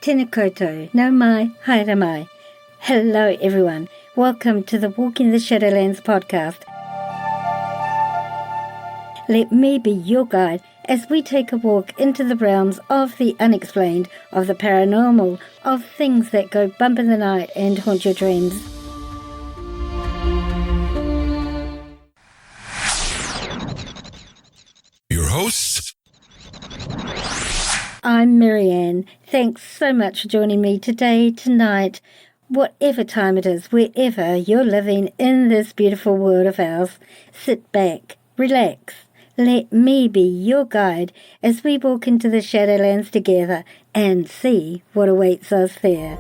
Tēnā koutou, nau mai, haere mai. Hello everyone, welcome to the Walking the Shadowlands podcast. Let me be your guide as we take a walk into the realms of the unexplained, of the paranormal, of things that go bump in the night and haunt your dreams. Your hosts? I'm Marianne. Thanks so much for joining me today, tonight, whatever time it is, wherever you're living in this beautiful world of ours. Sit back, relax. Let me be your guide as we walk into the Shadowlands together and see what awaits us there.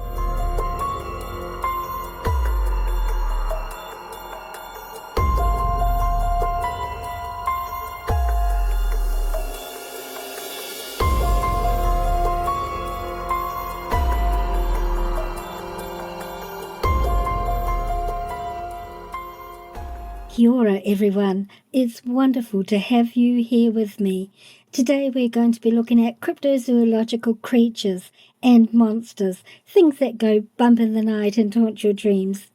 Kia ora everyone, it's wonderful to have you here with me. Today we're going to be looking at cryptozoological creatures and monsters, things that go bump in the night and haunt your dreams.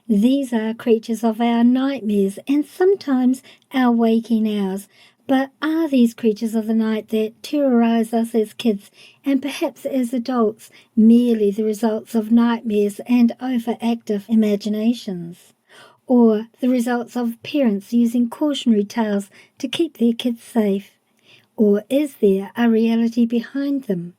These are creatures of our nightmares and sometimes our waking hours, but are these creatures of the night that terrorize us as kids and perhaps as adults merely the results of nightmares and overactive imaginations? Or the results of parents using cautionary tales to keep their kids safe? Or is there a reality behind them?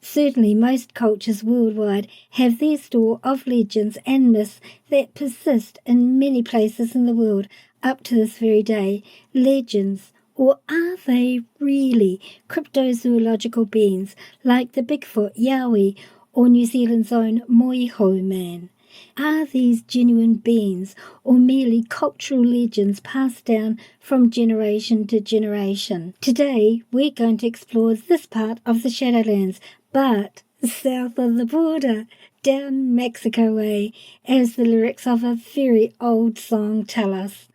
Certainly most cultures worldwide have their store of legends and myths that persist in many places in the world up to this very day. Legends, or are they really cryptozoological beings like the Bigfoot, Yowie, or New Zealand's own Moehau Man? Are these genuine beings or merely cultural legends passed down from generation to generation? Today we're going to explore this part of the Shadowlands, but south of the border, down Mexico way, as the lyrics of a very old song tell us.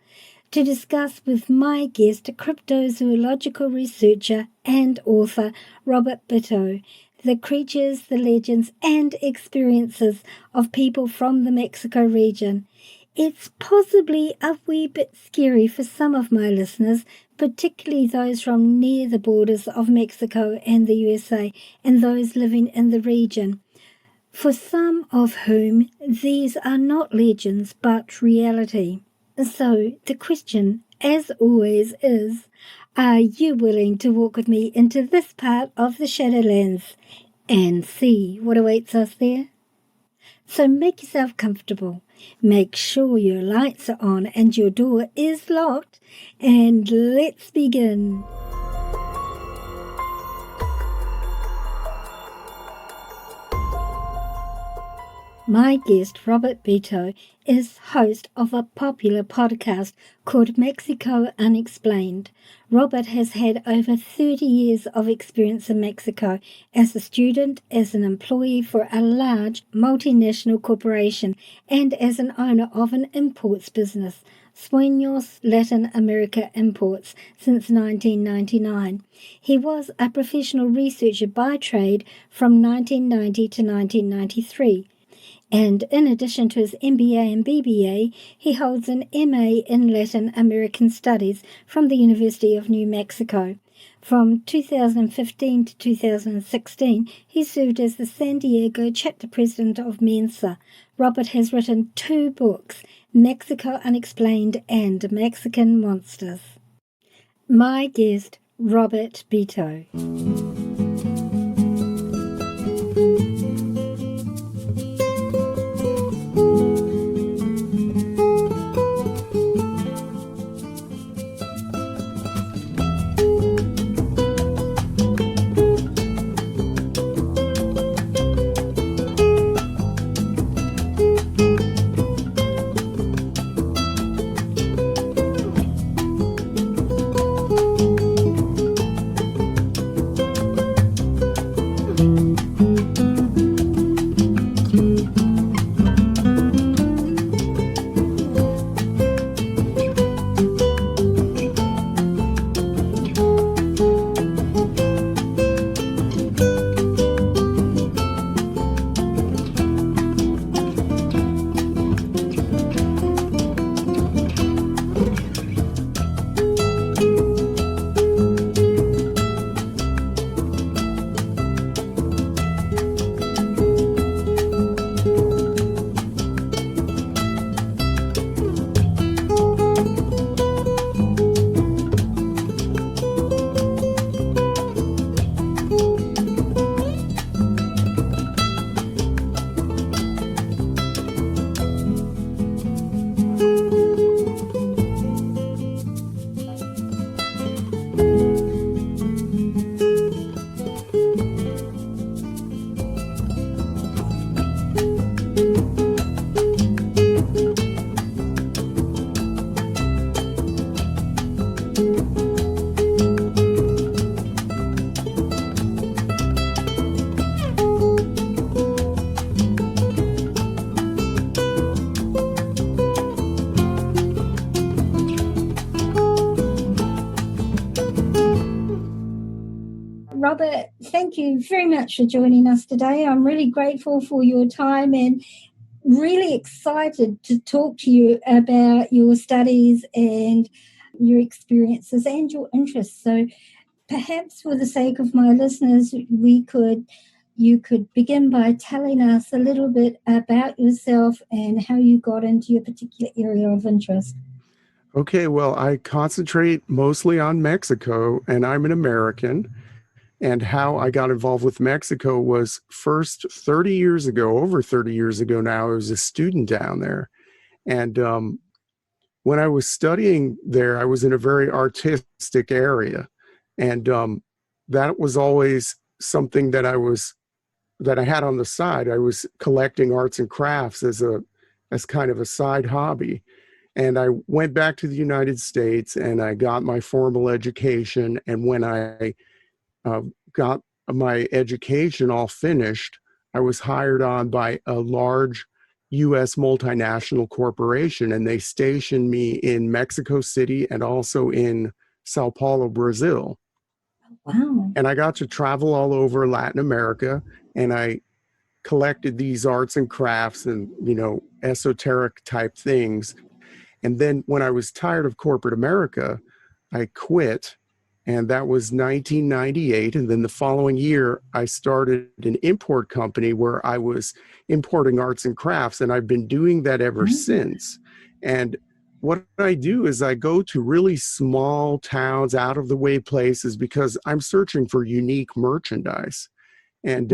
To discuss with my guest, cryptozoological researcher and author Robert Bitto, the creatures, the legends, and experiences of people from the Mexico region. It's possibly a wee bit scary for some of my listeners, particularly those from near the borders of Mexico and the USA, and those living in the region, for some of whom these are not legends but reality. So the question, as always, is, are you willing to walk with me into this part of the Shadowlands and see what awaits us there? So make yourself comfortable, make sure your lights are on and your door is locked, and let's begin. My guest, Robert Bitto, is host of a popular podcast called Mexico Unexplained. Robert has had over 30 years of experience in Mexico as a student, as an employee for a large multinational corporation, and as an owner of an imports business, Sueños Latin America Imports, since 1999. He was a professional researcher by trade from 1990 to 1993. And in addition to his MBA and BBA, he holds an MA in Latin American Studies from the University of New Mexico. From 2015 to 2016, he served as the San Diego chapter president of Mensa. Robert has written 2 books, Mexico Unexplained and Mexican Monsters. My guest, Robert Bitto. Robert, thank you very much for joining us today. I'm really grateful for your time and really excited to talk to you about your studies and your experiences and your interests. So perhaps for the sake of my listeners, you could begin by telling us a little bit about yourself and how you got into your particular area of interest. Okay, well, I concentrate mostly on Mexico, and I'm an American. And how I got involved with Mexico was first 30 years ago, over 30 years ago now, I was a student down there. And when I was studying there, I was in a very artistic area. And that was always something that I had on the side. I was collecting arts and crafts as kind of a side hobby. And I went back to the United States and I got my formal education. And when I got my education all finished, I was hired on by a large US multinational corporation, and they stationed me in Mexico City and also in Sao Paulo, Brazil. Wow. And I got to travel all over Latin America, and I collected these arts and crafts and, esoteric type things. And then when I was tired of corporate America, I quit. And that was 1998. And then the following year, I started an import company where I was importing arts and crafts. And I've been doing that ever since. And what I do is I go to really small towns, out of the way places, because I'm searching for unique merchandise. And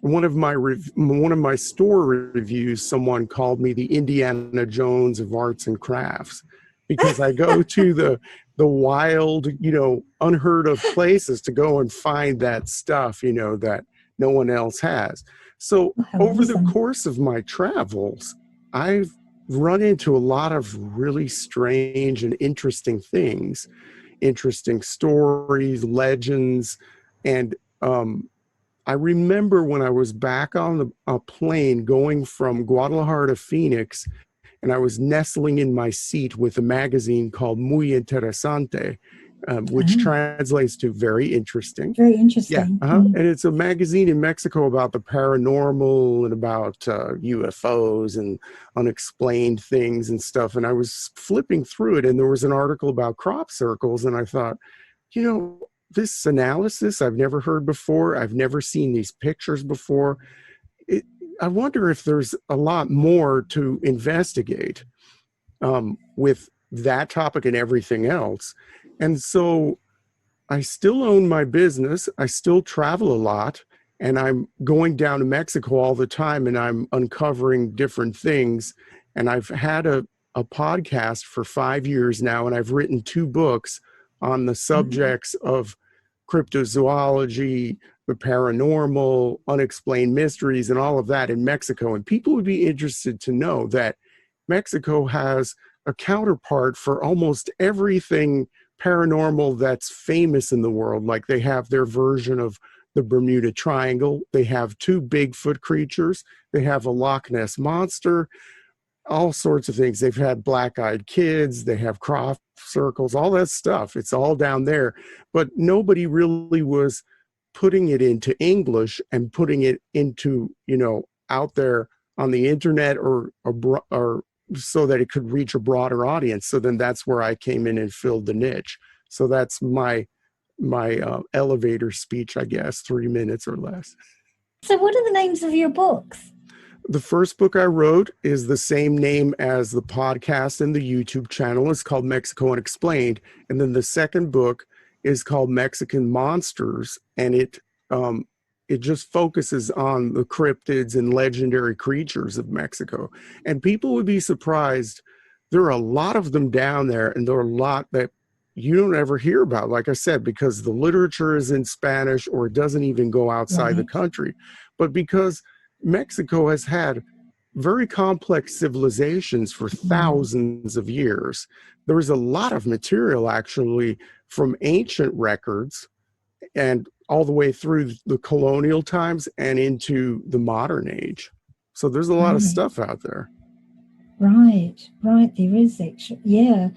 one of my store reviews, someone called me the Indiana Jones of arts and crafts, because I go to the wild, unheard of places to go and find that stuff, that no one else has. So over the course of my travels, I've run into a lot of really strange and interesting things, interesting stories, legends, and I remember when I was back on a plane going from Guadalajara to Phoenix, and I was nestling in my seat with a magazine called Muy Interesante, which translates to very interesting. Very interesting. Yeah, and it's a magazine in Mexico about the paranormal and about UFOs and unexplained things and stuff. And I was flipping through it, and there was an article about crop circles, and I thought, this analysis I've never heard before. I've never seen these pictures before. I wonder if there's a lot more to investigate with that topic and everything else. And so I still own my business. I still travel a lot, and I'm going down to Mexico all the time, and I'm uncovering different things. And I've had a podcast for 5 years now, and I've written 2 books on the subjects of cryptozoology, the paranormal, unexplained mysteries, and all of that in Mexico. And people would be interested to know that Mexico has a counterpart for almost everything paranormal that's famous in the world. Like they have their version of the Bermuda Triangle. They have 2 Bigfoot creatures. They have a Loch Ness monster, all sorts of things. They've had black-eyed kids. They have crop circles, all that stuff. It's all down there. But nobody really was putting it into English and putting it into, out there on the internet or so that it could reach a broader audience. So then that's where I came in and filled the niche. So that's my elevator speech, I guess, 3 minutes or less. So what are the names of your books? The first book I wrote is the same name as the podcast and the YouTube channel. It's called Mexico Unexplained. And then the second book is called Mexican Monsters. And it just focuses on the cryptids and legendary creatures of Mexico. And people would be surprised. There are a lot of them down there, and there are a lot that you don't ever hear about, like I said, because the literature is in Spanish or it doesn't even go outside the country. But because Mexico has had very complex civilizations for thousands of years, there is a lot of material actually from ancient records and all the way through the colonial times and into the modern age. So there's a lot of stuff out there. Right. There is actually, yeah.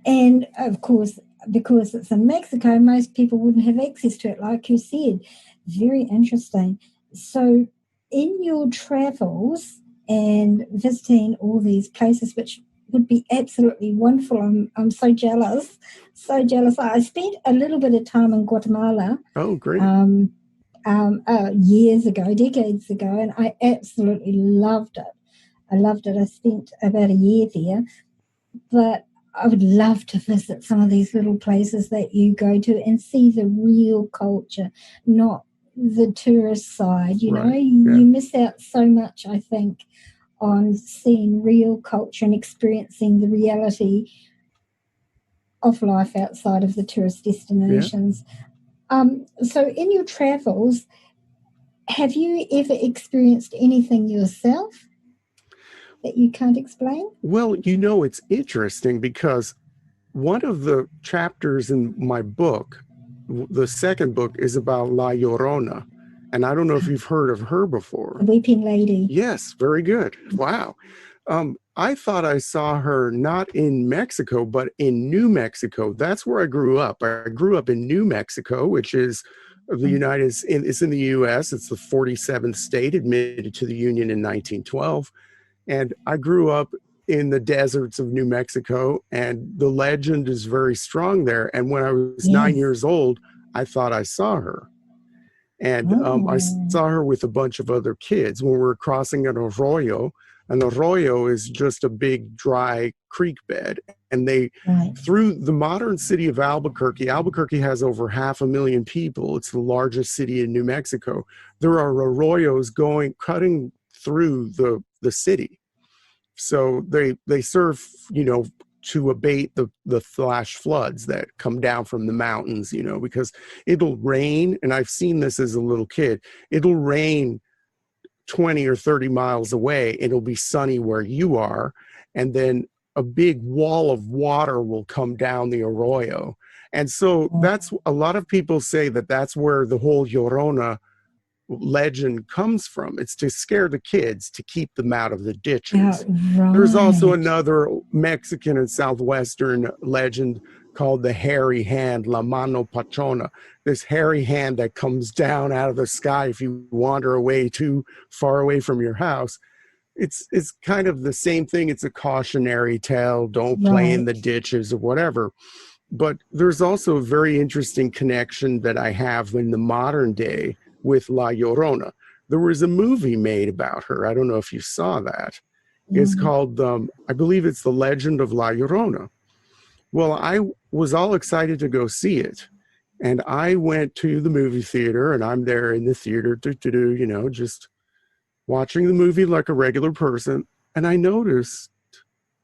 And of course, because it's in Mexico, most people wouldn't have access to it, like you said. Very interesting. So, in your travels and visiting all these places, which would be absolutely wonderful, I'm so jealous, so jealous. I spent a little bit of time in Guatemala Oh, great. um, years ago, decades ago, and I absolutely loved it. I loved it. I spent about a year there, but I would love to visit some of these little places that you go to and see the real culture, not the tourist side. You know, Right. Yeah. you miss out so much, I think, on seeing real culture and experiencing the reality of life outside of the tourist Yeah. destinations. So, in your travels, have you ever experienced anything yourself that you can't explain? Well, it's interesting because one of the chapters in my book, the second book, is about La Llorona. And I don't know if you've heard of her The before. Weeping Lady. Yes, very good. Wow. I thought I saw her not in Mexico, but in New Mexico. That's where I grew up. I grew up in New Mexico, which is it's in the U.S. It's the 47th state admitted to the Union in 1912. And I grew up in the deserts of New Mexico, and the legend is very strong there. And when I was nine Yes. years old, I thought I saw her. And I Oh, saw her with a bunch of other kids when we were crossing an arroyo. An arroyo is just a big dry creek bed. And right. through the modern city of Albuquerque, Albuquerque has over 500,000 people. It's the largest city in New Mexico. There are arroyos cutting through the city. So they serve, to abate the flash floods that come down from the mountains, because it'll rain, and I've seen this as a little kid. It'll rain 20 or 30 miles away. It'll be sunny where you are, and then a big wall of water will come down the arroyo. And so that's a lot of people say that's where the whole Llorona legend comes from. It's to scare the kids, to keep them out of the ditches. There's also Outright. another Mexican and Southwestern legend called the hairy hand, La Mano Pachona. This hairy hand that comes down out of the sky if you wander away too far away from your house. It's kind of the same thing. It's a cautionary tale. Don't play in the Right. ditches or whatever. But there's also a very interesting connection that I have in the modern day with La Llorona. There was a movie made about her. I don't know if you saw that. It's Mm. called, I believe it's The Legend of La Llorona. Well, I was all excited to go see it. And I went to the movie theater, and I'm there in the theater, just watching the movie like a regular person. And I noticed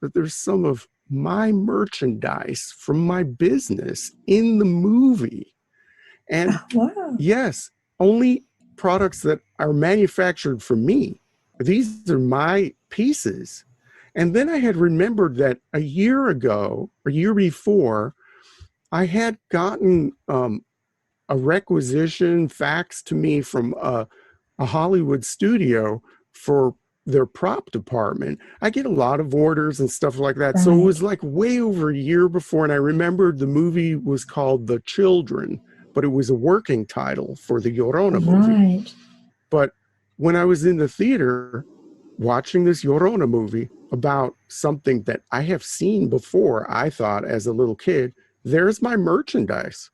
that there's some of my merchandise from my business in the movie. And Oh, wow. yes, only products that are manufactured for me. These are my pieces. And then I had remembered that a year ago, a year before, I had gotten a requisition faxed to me from a Hollywood studio for their prop department. I get a lot of orders and stuff like that. So it was Right. like way over a year before. And I remembered the movie was called The Children, but it was a working title for the Llorona movie. Right. But when I was in the theater watching this Llorona movie about something that I have seen before, I thought as a little kid, there's my merchandise.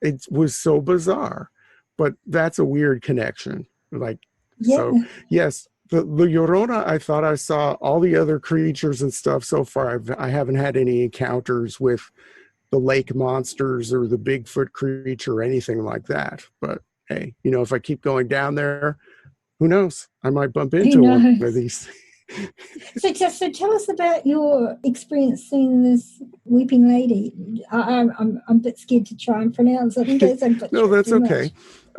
It was so bizarre, but that's a weird connection. Like, so Yeah. yes, the Llorona, I thought I saw all the other creatures and stuff so far. I haven't had any encounters with the lake monsters or the Bigfoot creature or anything like that. But hey, if I keep going down there, who knows? I might bump Who into one of knows? these. So tell us about your experience seeing this weeping lady. I'm a bit scared to try and pronounce it in case I No, butcher it that's too much. okay.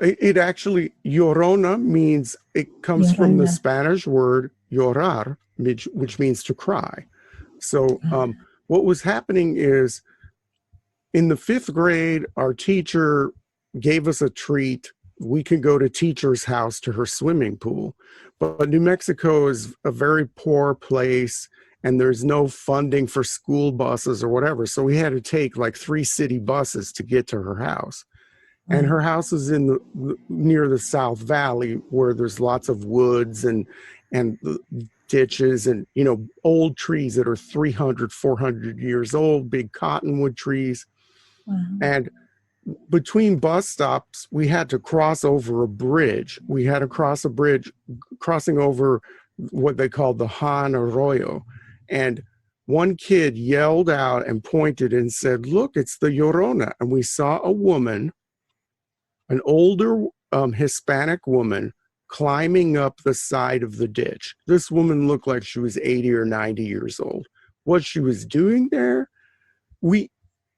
It actually, Llorona means, it comes from the Yorona. Spanish word llorar, which means to cry. So what was happening is in the fifth grade, our teacher gave us a treat. We could go to teacher's house to her swimming pool. But New Mexico is a very poor place. and there's no funding for school buses or whatever. So we had to take like 3 city buses to get to her house. And Right. her house is in near the South Valley, where there's lots of woods and ditches and, old trees that are 300, 400 years old, big cottonwood trees. Wow. And between bus stops, we had to cross over a bridge. We had to cross a bridge, crossing over what they called the Han Arroyo. And one kid yelled out and pointed and said, "Look, it's the Llorona." And we saw a woman, an older Hispanic woman, climbing up the side of the ditch. This woman looked like she was 80 or 90 years old. What she was doing there, we,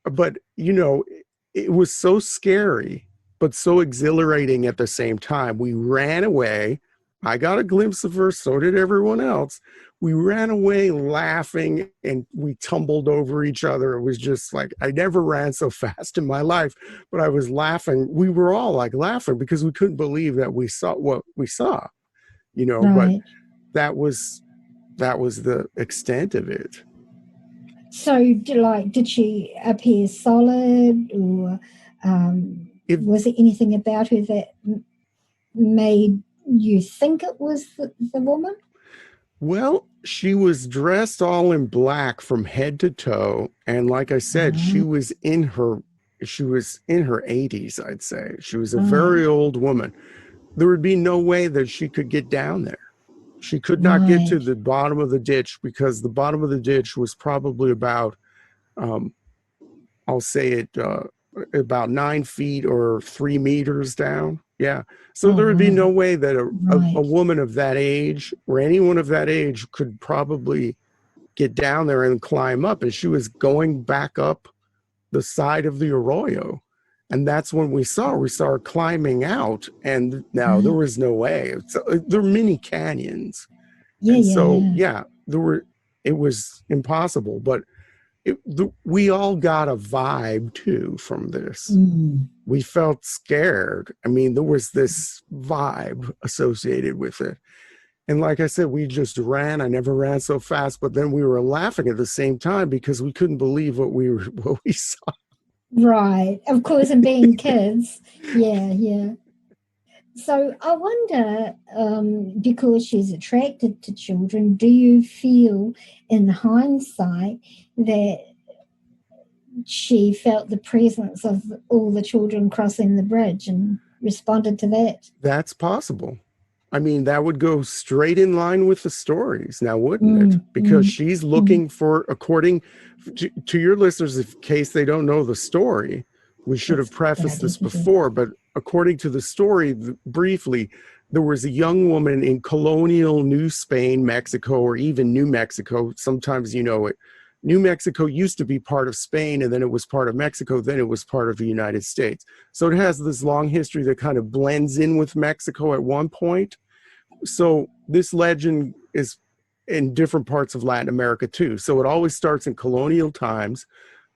but it was so scary, but so exhilarating at the same time. We ran away. I got a glimpse of her, so did everyone else. We ran away laughing and we tumbled over each other. It was just like, I never ran so fast in my life, but I was laughing. We were all like laughing because we couldn't believe that we saw what we saw, but Right. that was the extent of it. So, did she appear solid, or If was there anything about her that made you think it was the woman? Well, she was dressed all in black from head to toe, and like I said, Ah, she was in her 80s, I'd say. She was a right, very old woman. There would be no way that she could get down there. She could not get to right. the bottom of the ditch because the bottom of the ditch was probably about um, I'll say it about 9 feet or 3 meters down. Yeah. So Oh, there would be no wow. way that a Right. woman of that age or anyone of that age could probably get down there and climb up. And she was going back up the side of the arroyo. And that's when we saw her climbing out. And now there Ah, was no way. They're mini canyons. yeah, And yeah, so, yeah. yeah, it was impossible. But we all got a vibe too from this. Mm. We felt scared. I mean, there was this vibe associated with it. And like I said, we just ran. I never ran so fast, but then we were laughing at the same time because we couldn't believe what we saw. Right. Of course, and being kids. Yeah, yeah. So I wonder, because she's attracted to children, do you feel in hindsight that she felt the presence of all the children crossing the bridge and responded to that? That's possible. I mean, that would go straight in line with the stories now, wouldn't it? Mm, Because mm, she's mm. looking for, according to your listeners, in case they don't know the story, we should have That's a good prefaced idea this to do. before, but according to the story, briefly, there was a young woman in colonial New Spain, Mexico, or even New Mexico. Sometimes you know it. New Mexico used to be part of Spain, and then it was part of Mexico, then it was part of the United States. So it has this long history that kind of blends in with Mexico at one point. So this legend is in different parts of Latin America too. So it always starts in colonial times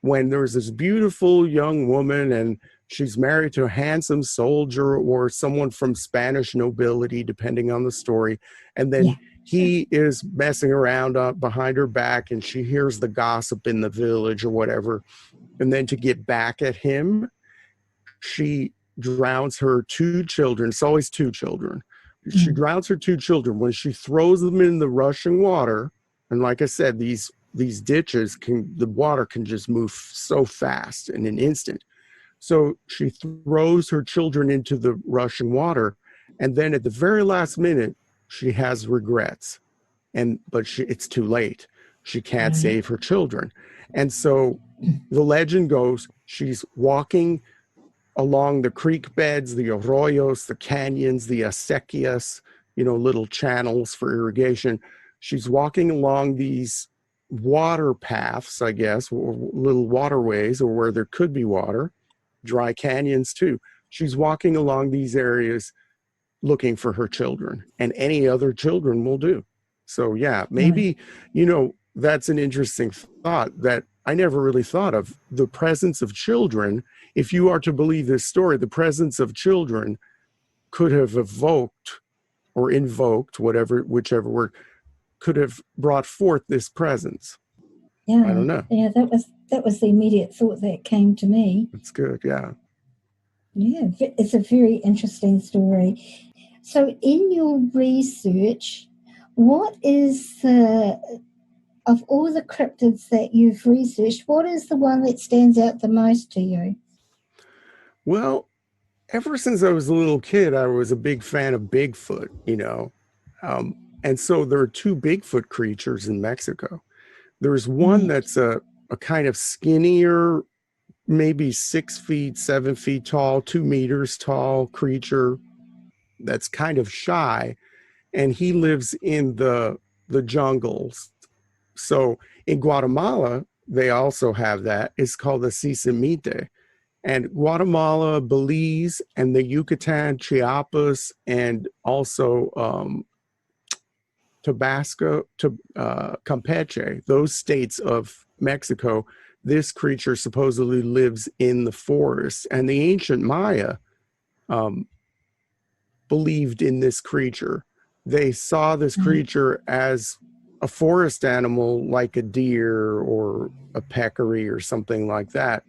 when there's this beautiful young woman and she's married to a handsome soldier or someone from Spanish nobility, depending on the story. And then Yeah, yeah, he is messing around behind her back and she hears the gossip in the village or whatever. And then to get back at him, she drowns her 2 children. It's always 2 children. She mm, drowns her 2 children when she throws them in the rushing water. And like I said, these ditches the water can just move so fast in an instant. So she throws her children into the rushing water, and then at the very last minute, she has regrets. But it's too late. She can't right. save her children. And so the legend goes she's walking along the creek beds, the arroyos, the canyons, the acequias, little channels for irrigation. She's walking along these water paths, I guess, or little waterways, or where there could be water, dry canyons too. She's walking along these areas looking for her children, and any other children will do. So, yeah, Right. maybe, that's an interesting thought that I never really thought of. The presence of children, if you are to believe this story, the presence of children could have evoked or invoked, whichever word, could have brought forth this presence. I Yeah, don't know. yeah, that was the immediate thought that came to me. It's good. Yeah. Yeah, it's a very interesting story. So, in your research, what is the of all the cryptids that you've researched, what is the one that stands out the most to you? Well, ever since I was a little kid, I was a big fan of Bigfoot, you know. And so there are two Bigfoot creatures in Mexico. There's one Right, that's a kind of skinnier, maybe 6 feet, 7 feet tall, 2 meters tall creature that's kind of shy. And he lives in the jungles. So in Guatemala, they also have that. It's called the sisamite. And Guatemala, Belize, and the Yucatan, Chiapas, and also Tabasco, to Campeche, those states of Mexico, this creature supposedly lives in the forest. And the ancient Maya um, believed in this creature. They saw this right, creature as a forest animal like a deer or a peccary or something like that.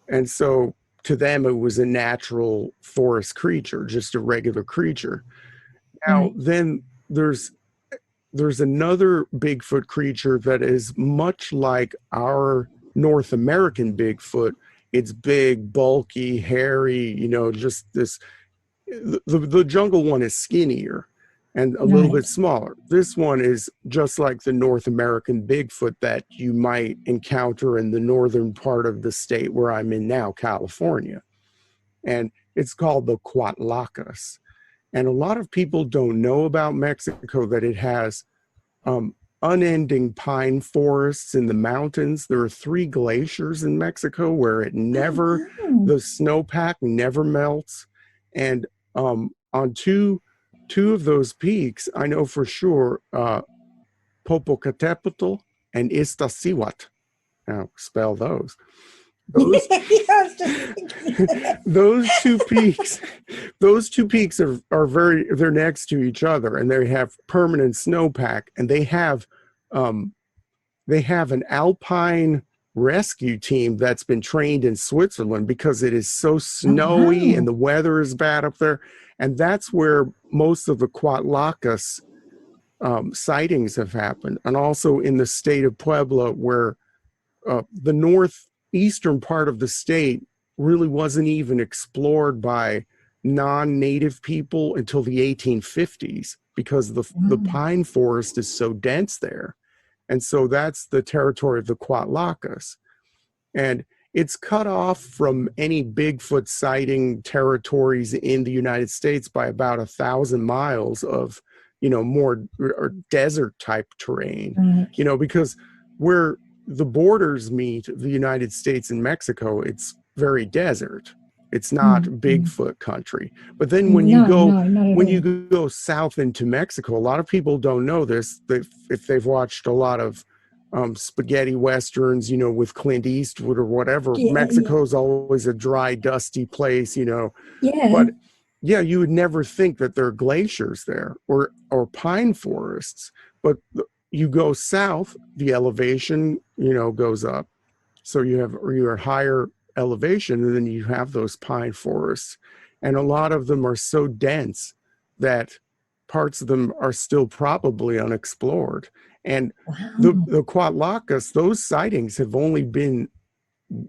And so to them, it was a natural forest creature, just a regular creature. Now, right. then there's another Bigfoot creature that is much like our North American Bigfoot. It's big, bulky, hairy, you know, just this. The jungle one is skinnier and a little bit Right. smaller. This one is just like the North American Bigfoot that you might encounter in the northern part of the state where I'm in now, California. And it's called the Cuatlacas. And a lot of people don't know about Mexico that it has um, unending pine forests in the mountains. There are 3 glaciers in Mexico where it Oh, never, wow. the snowpack never melts. And on two of those peaks, I know for sure Popocatépetl and Iztaccíhuatl. Now spell those. Those Yeah, I was just thinking that. those two peaks, those two peaks are they're next to each other, and they have permanent snowpack, and um, they have an alpine rescue team that's been trained in Switzerland because it is so Oh, snowy and wow. the weather is bad up there, and that's where most of the Cuatlacas sightings have happened, and also in the state of Puebla, where the northeastern part of the state really wasn't even explored by non-native people until the 1850s because the Wow. pine forest is so dense there. And so that's the territory of the Cuatlacas. And it's cut off from any Bigfoot sighting territories in the United States by about 1,000 miles of, you know, more or desert type terrain, Right. you know, because where the borders meet the United States and Mexico, it's very desert. It's not Mm, mm. Bigfoot country. But then No, no, not at when all. you go south into Mexico, a lot of people don't know this. If they've watched a lot of spaghetti westerns, you know, with Clint Eastwood or whatever. Yeah, yeah, Mexico's always a dry, dusty place, you know. yeah. But yeah, you would never think that there are glaciers there or pine forests. But you go south, the elevation, you know, goes up. So you're at higher elevation, and then you have those pine forests. And a lot of them are so dense that parts of them are still probably unexplored. And Wow. the Cuatlacas, those sightings have only been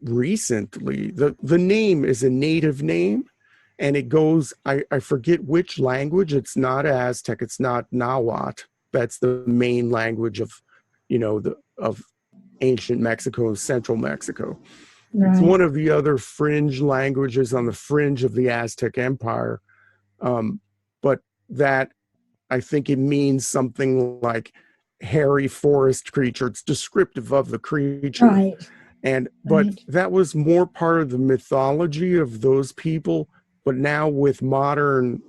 recently. The name is a native name, and it goes, I forget which language. It's not Aztec, it's not Nahuatl. That's the main language of, you know, the of ancient Mexico and central Mexico. It's Right. one of the other fringe languages on the fringe of the Aztec Empire. Um, but that, I think it means something like hairy forest creature. It's descriptive of the creature. Right. And but Right. that was more part of the mythology of those people. But now with modern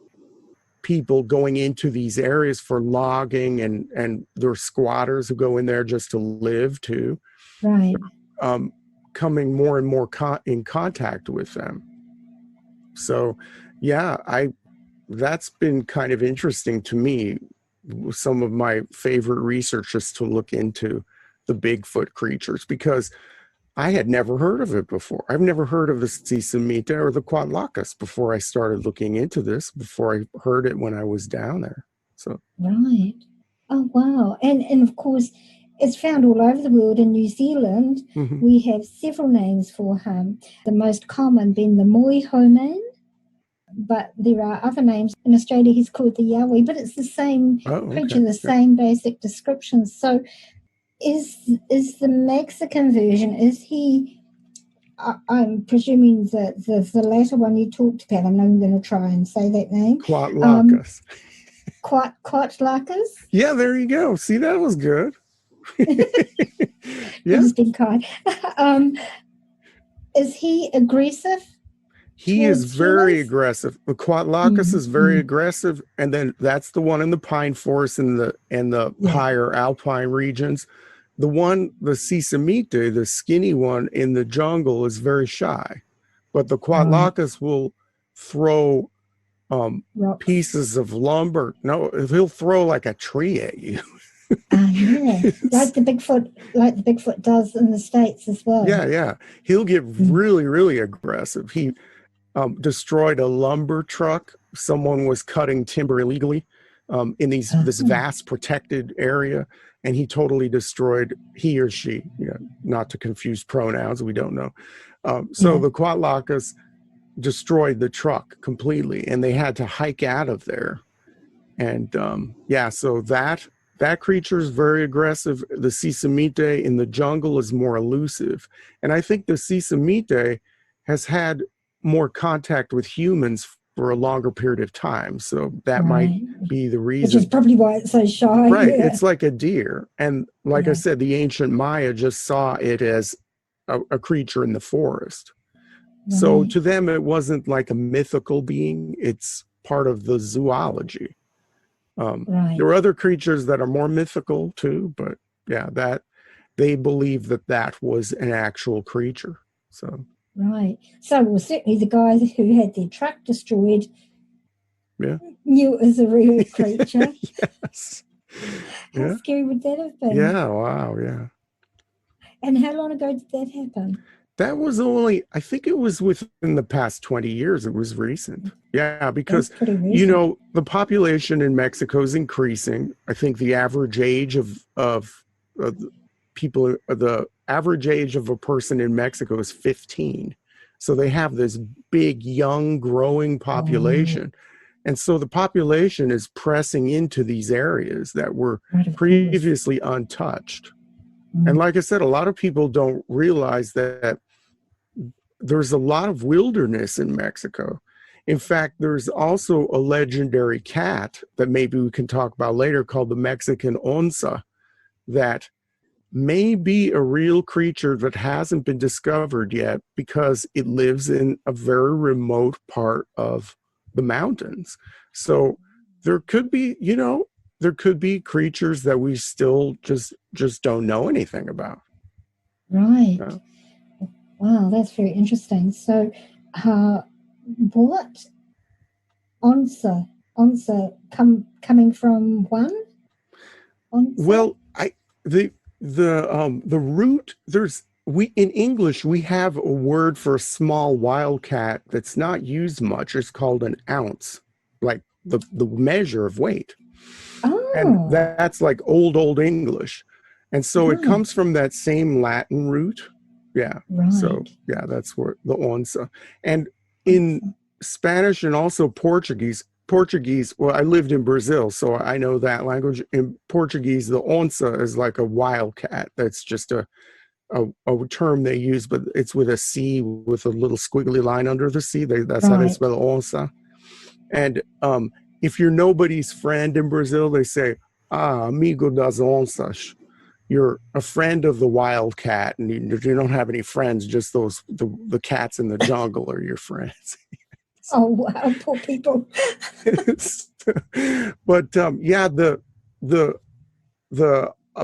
people going into these areas for logging, and there are squatters who go in there just to live too, Right. um, coming more and more in contact with them. So, yeah, I that's been kind of interesting to me some of my favorite research is to look into the Bigfoot creatures, because I had never heard of it before. I've never heard of the Sisamita or the Quatlacus before I started looking into this, before I heard it when I was down there. So Right. Oh, wow. And of course, it's found all over the world. In New Zealand, mhm. we have several names for him, the most common being the Moehau Man, but there are other names. In Australia, he's called the Yowie, but it's the same Oh, creature, okay. the Yeah. same basic descriptions. So is the Mexican version, is he, I'm presuming the latter one you talked about, I'm not going to try and say that name, Quatlacus. Quatlakas? Yeah, there you go. See, that was good. You're Yeah. just being kind. um, is he aggressive He is towards very humans? aggressive. The Quatlacus is very Mm. aggressive, and then that's the one in the pine forest and the Yeah, higher alpine regions. The one, the Sisamite, the skinny one in the jungle, is very shy, but the right. Quatlacus will throw Rocks. pieces of lumber. No, he'll throw like a tree at you. Yeah, like the Bigfoot does in the States as well. Yeah, yeah. He'll get Mm. really, really aggressive. He destroyed a lumber truck. Someone was cutting timber illegally in this Uh-huh. vast protected area, and he totally destroyed, he or she, not to confuse pronouns, we don't know. So Yeah, the Quatlacus destroyed the truck completely, and they had to hike out of there. And yeah, so that creature is very aggressive. The Sisamite in the jungle is more elusive. And I think the Sisamite has had more contact with humans for a longer period of time. So that might right. be the Which is reason. probably why it's so shy. Right. Yeah, It's like a deer. And like I yeah, said, the ancient Maya just saw it as a creature in the forest. So right, to them, it wasn't like a mythical being, it's part of the zoology. There right, are other creatures that are more mythical too, but yeah, that they believe that was an actual creature. So right. So, well, certainly the guys who had their truck destroyed yeah, knew it was a real creature. yes, How yeah, scary would that have been? yeah. Wow, yeah. And how long ago did that happen? That was only, I think it was within the past 20 years. It was recent. Yeah, That's because pretty recent. the population in Mexico is increasing. I think the average age of people, the average age of a person in Mexico is 15. So they have this big, young, growing Oh, population. And so the population is pressing into these areas that were right, of course. previously untouched. And Mm. like I said, a lot of people don't realize that there's a lot of wilderness in Mexico. In fact, there's also a legendary cat that maybe we can talk about later called the Mexican onza that may be a real creature that hasn't been discovered yet because it lives in a very remote part of the mountains. So there could be, there could be creatures that we still just don't know anything about. Right. Uh, Wow, that's very interesting. So, uh, what coming from one onsa? Well, I the root, there's we in English we have a word for a small wildcat that's not used much. It's called an ounce, like the measure of weight. And Oh, that's like old English. And so it right, comes from that same Latin root. Yeah. So right. yeah, that's where the onça. And in Onsa. Spanish and also Portuguese, well, I lived in Brazil, so I know that language. In Portuguese, the onça is like a wildcat. That's just a term they use, but it's with a C with a little squiggly line under the C. That's how they Right. spell onça. And if you're nobody's friend in Brazil, they say, ah, amigo das onças. You're a friend of the wildcat, and you don't have any friends, just the cats in the jungle are your friends. Oh, wow, poor people. But yeah, the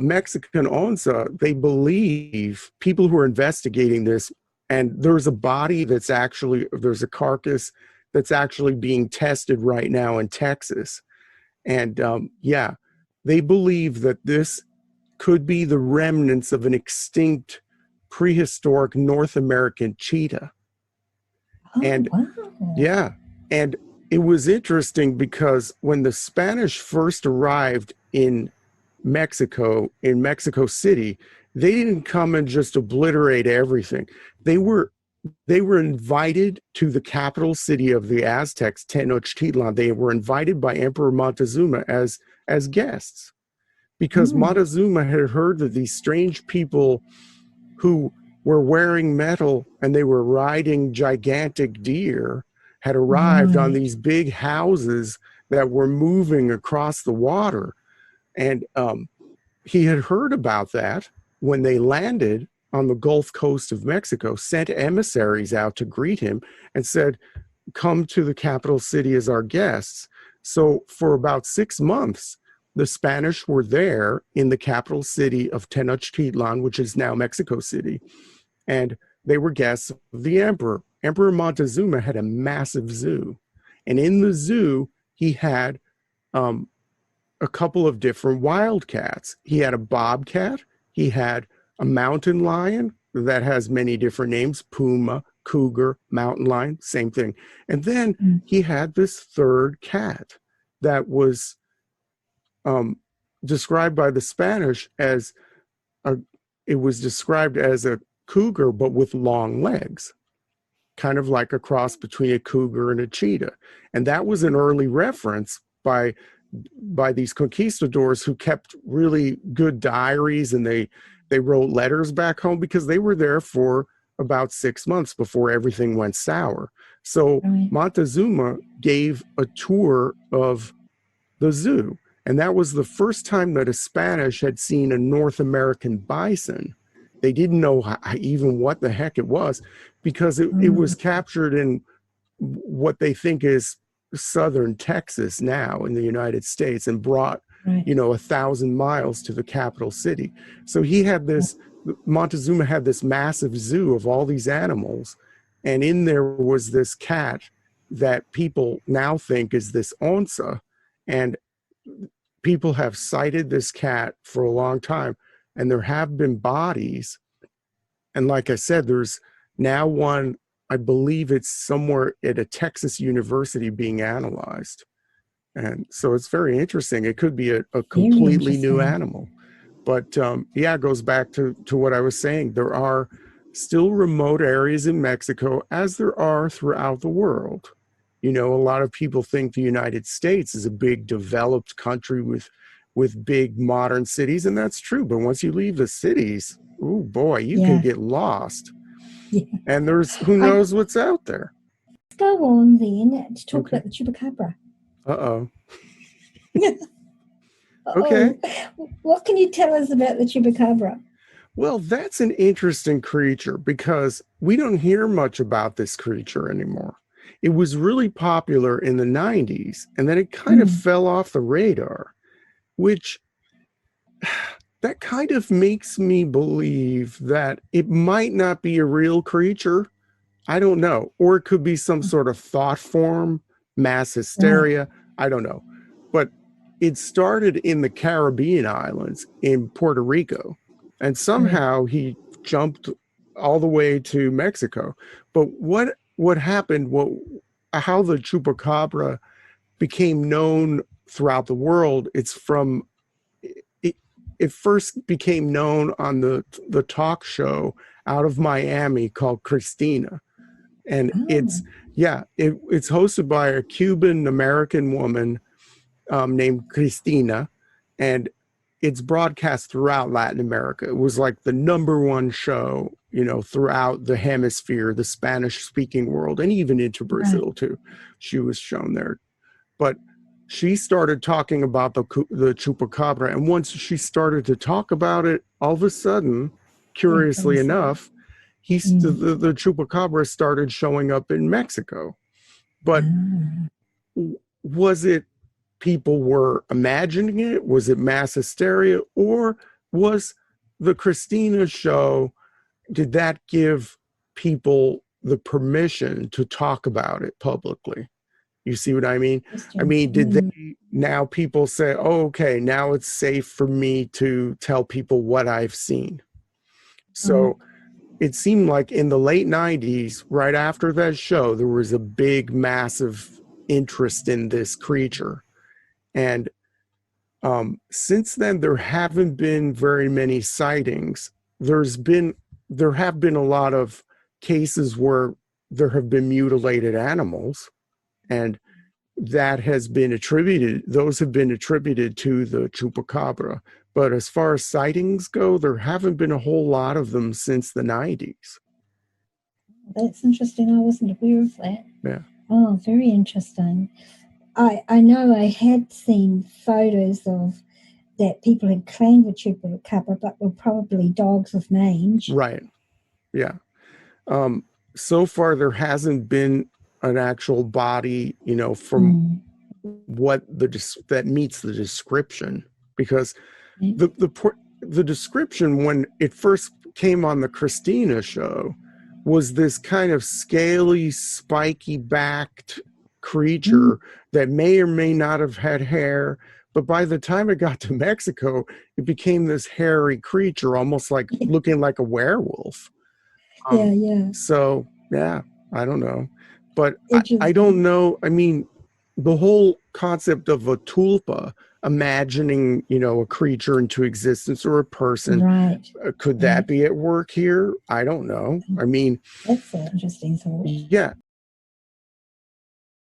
Mexican onza, they believe people who are investigating this, and there's a body there's a carcass that's actually being tested right now in Texas. And yeah, they believe that this could be the remnants of an extinct prehistoric North American cheetah. Oh, And wow. yeah, and it was interesting because when the Spanish first arrived in Mexico City, they didn't come and just obliterate everything. They were they were invited to the capital city of the Aztecs, Tenochtitlan. They were invited by Emperor Montezuma as guests because Mm, Montezuma had heard that these strange people who were wearing metal and they were riding gigantic deer had arrived on right. these big houses that were moving across the water. And he had heard about that when they landed on the Gulf Coast of Mexico, sent emissaries out to greet him and said, come to the capital city as our guests. So for about 6 months, the Spanish were there in the capital city of Tenochtitlan, which is now Mexico City, and they were guests of the emperor. Emperor Montezuma had a massive zoo, and in the zoo, he had um, a couple of different wildcats. He had a bobcat, he had a mountain lion that has many different names: puma, cougar, mountain lion, same thing. And then Mm, he had this third cat that was um, described by the Spanish as a, it was described as a cougar, but with long legs, kind of like a cross between a cougar and a cheetah. And that was an early reference by these conquistadors who kept really good diaries, and they wrote letters back home because they were there for about 6 months before everything went sour. So right. Montezuma gave a tour of the zoo, and that was the first time that a Spanish had seen a North American bison. They didn't know even what the heck it was because it was Mm, captured in what they think is southern Texas now in the United States and brought, right. 1,000 miles to the capital city. So he had this, Montezuma had this massive zoo of all these animals. And in there was this cat that people now think is this onça. And people have cited this cat for a long time. And there have been bodies. And like I said, there's now one, I believe it's somewhere at a Texas university being analyzed. And so it's very interesting. It could be a Very completely new interesting. animal. But yeah, it goes back to what I was saying. There are still remote areas in Mexico, as there are throughout the world. A lot of people think the United States is a big developed country with big modern cities, and that's true. But once you leave the cities, oh boy, you can Yeah. get lost. Yeah. And there's who I knows what's out there. Let's go on then to talk Okay. about the chupacabra. Uh-oh. Okay. Oh, what can you tell us about the chupacabra? Well, that's an interesting creature because we don't hear much about this creature anymore. It was really popular in the 90s, and then it kind of Mm, fell off the radar, which that kind of makes me believe that it might not be a real creature. I don't know. Or it could be some sort of thought form, mass right, hysteria. I don't know. But it started in the Caribbean islands in Puerto Rico. And right. somehow he jumped all the way to Mexico. But what happened, how the chupacabra became known throughout the world, it's from it, it first became known on the talk show out of Miami called Christina. And Oh, it's hosted by a Cuban American woman named Christina, and it's broadcast throughout Latin America. It was like the number one show, throughout the hemisphere, the Spanish speaking world, and even into right. Brazil too. She was shown there. But she started talking about the chupacabra, and once she started to talk about it, all of a sudden, Yeah, fell curiously asleep. enough, Mm. the chupacabra started showing up in Mexico. But Ah, was it people were imagining it? Was it mass hysteria? Or was the Christina show, did that give people the permission to talk about it publicly? You see what I mean? I interesting. mean, did Mm. they now people say, oh, okay, now it's safe for me to tell people what I've seen. So it seemed like in the late 90s, right after that show, there was a big, massive interest in this creature. And since then, there haven't been very many sightings. There have been a lot of cases where there have been mutilated animals, and those have been attributed to the chupacabra. But as far as sightings go, there haven't been a whole lot of them since the 90s. That's interesting. I wasn't aware of that. Yeah. Oh, very interesting. I know I had seen photos of that people had claimed were chupacabra, but were probably dogs with mange. Right. Yeah. So far, there hasn't been an actual body, from what that meets the description, because the description when it first came on the Christina show was this kind of scaly, spiky backed creature that may or may not have had hair. But by the time it got to Mexico, it became this hairy creature, almost like looking like a werewolf. Yeah. So, yeah, I don't know. But I don't know. I mean, the whole concept of a tulpa, imagining, a creature into existence or a person, right? Could that be at work here? I don't know. I mean, that's an interesting thought. Yeah.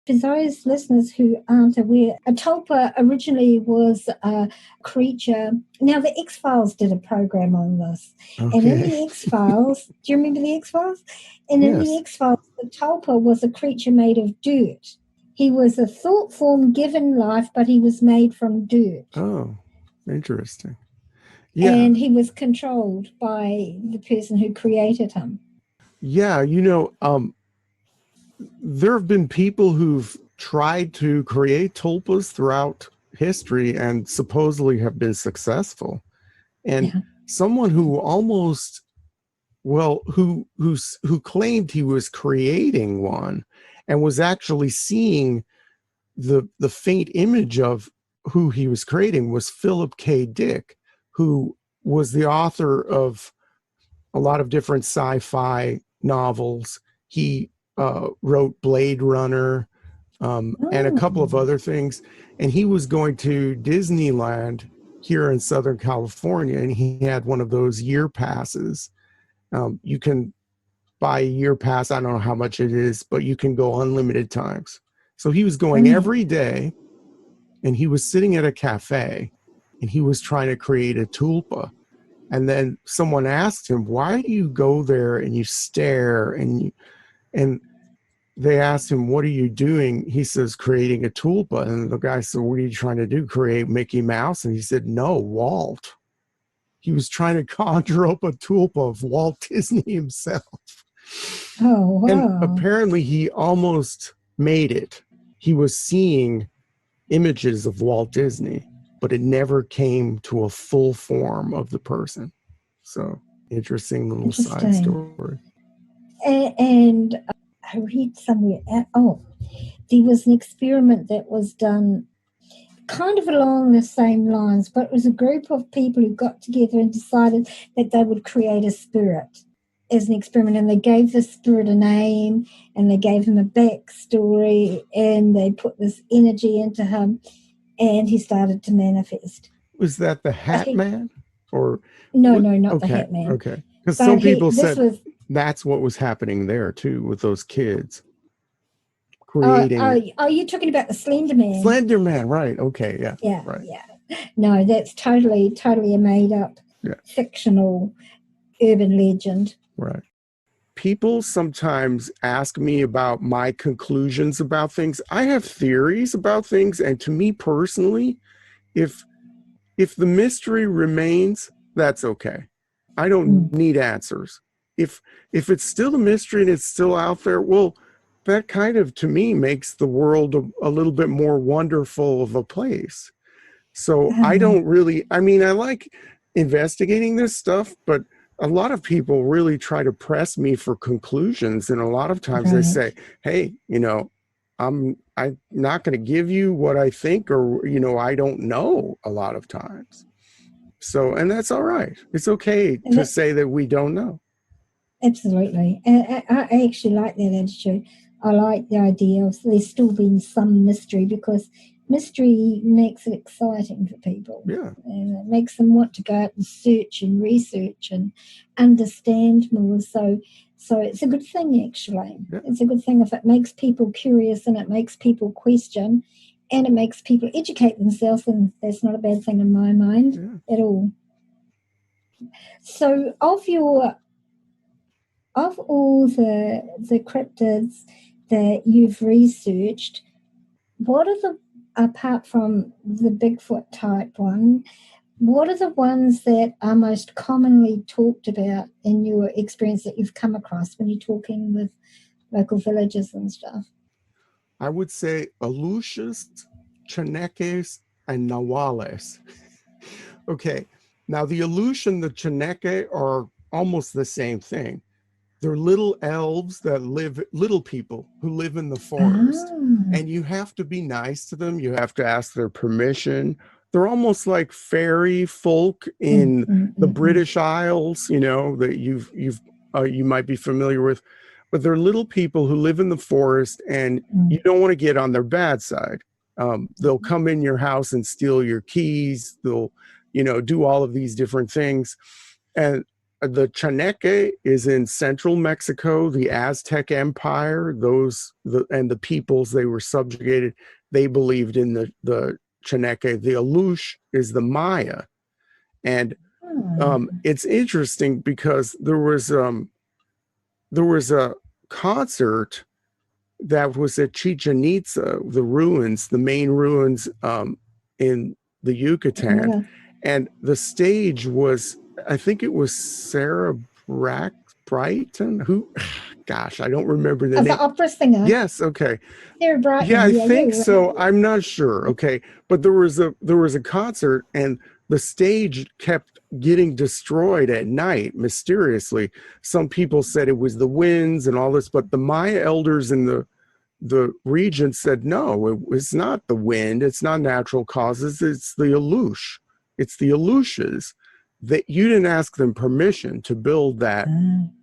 For those listeners who aren't aware, a tulpa originally was a creature. Now, the X-Files did a program on this. Okay. And in the X-Files, do you remember the X-Files? And in the X-Files, the tulpa was a creature made of dirt. He was a thought form given life, but he was made from dirt. Oh, interesting. Yeah. And he was controlled by the person who created him. Yeah, there have been people who've tried to create tulpas throughout history and supposedly have been successful. And someone who almost, who claimed he was creating one and was actually seeing the faint image of who he was creating was Philip K. Dick, who was the author of a lot of different sci-fi novels. He wrote Blade Runner and a couple of other things. And he was going to Disneyland here in Southern California, and he had one of those year passes. You can buy a year pass. I don't know how much it is, but you can go unlimited times. So he was going every day, and he was sitting at a cafe, and he was trying to create a tulpa. And then someone asked him, why do you go there and you stare? And they asked him, what are you doing? He says, creating a tulpa. And the guy said, what are you trying to do? Create Mickey Mouse? And he said, no, Walt. He was trying to conjure up a tulpa of Walt Disney himself. Oh, wow. And apparently he almost made it. He was seeing images of Walt Disney, but it never came to a full form of the person. So interesting little side story. And I read somewhere, there was an experiment that was done kind of along the same lines, but it was a group of people who got together and decided that they would create a spirit as an experiment, and they gave the spirit a name, and they gave him a backstory, and they put this energy into him, and he started to manifest. Was that the Hat Man? Or no, not the Hat Man. Okay, because some people said that's what was happening there too with those kids creating. Oh, you're talking about the Slender Man. Slender Man, right? Okay, yeah. Yeah, right. Yeah. No, that's totally a made up, fictional urban legend. Right. People sometimes ask me about my conclusions about things. I have theories about things, and to me personally, if the mystery remains, that's okay. I don't need answers. If it's still a mystery and it's still out there, well, that kind of, to me, makes the world a little bit more wonderful of a place. So I don't really, I mean, I like investigating this stuff, but a lot of people really try to press me for conclusions. And a lot of times they say, hey, I'm not going to give you what I think, or I don't know a lot of times. So, and that's all right. It's okay And to that, say that we don't know. absolutely. And I actually like that attitude. I like the idea of there still being some mystery, because mystery makes it exciting for people. Yeah. And it makes them want to go out and search and research and understand more. So it's a good thing, actually. Yeah. It's a good thing if it makes people curious and it makes people question and it makes people educate themselves, and that's not a bad thing in my mind Yeah. at all. So of all the cryptids that you've researched, what are the, apart from the Bigfoot type one, what are the ones that are most commonly talked about in your experience that you've come across when you're talking with local villagers and stuff? I would say Alushas, Chaneques, and Nawales. Okay. Now, the Alush and the Chaneque are almost the same thing. They're little elves that live, little people who live in the forest. Ah, And you have to be nice to them. You have to ask their permission. They're almost like fairy folk mm, in mm, the mm, mm, British Isles, that you might be familiar with. But they're little people who live in the forest, and mm. you don't want to get on their bad side. They'll come in your house and steal your keys. They'll, do all of these different things. And the Chaneque is in central Mexico, the Aztec Empire. And the peoples they were subjugated, they believed in the Chaneque. The Alush is the Maya. And Ah, it's interesting because there was a concert that was at Chichen Itza, the ruins, the main ruins in the Yucatan. never. And the stage was, I think it was Sarah Brighton, who, gosh, I don't remember the As the name. opera singer, Yes, okay. Sarah Yeah, Brightman. I Yeah, think yeah. so. I'm not sure. Okay. But there was a concert, and the stage kept getting destroyed at night mysteriously. Some people said it was the winds and all this, but the Maya elders in the region said no, it's not the wind, it's not natural causes, it's the Alush. It's the Alushes that you didn't ask them permission to build that,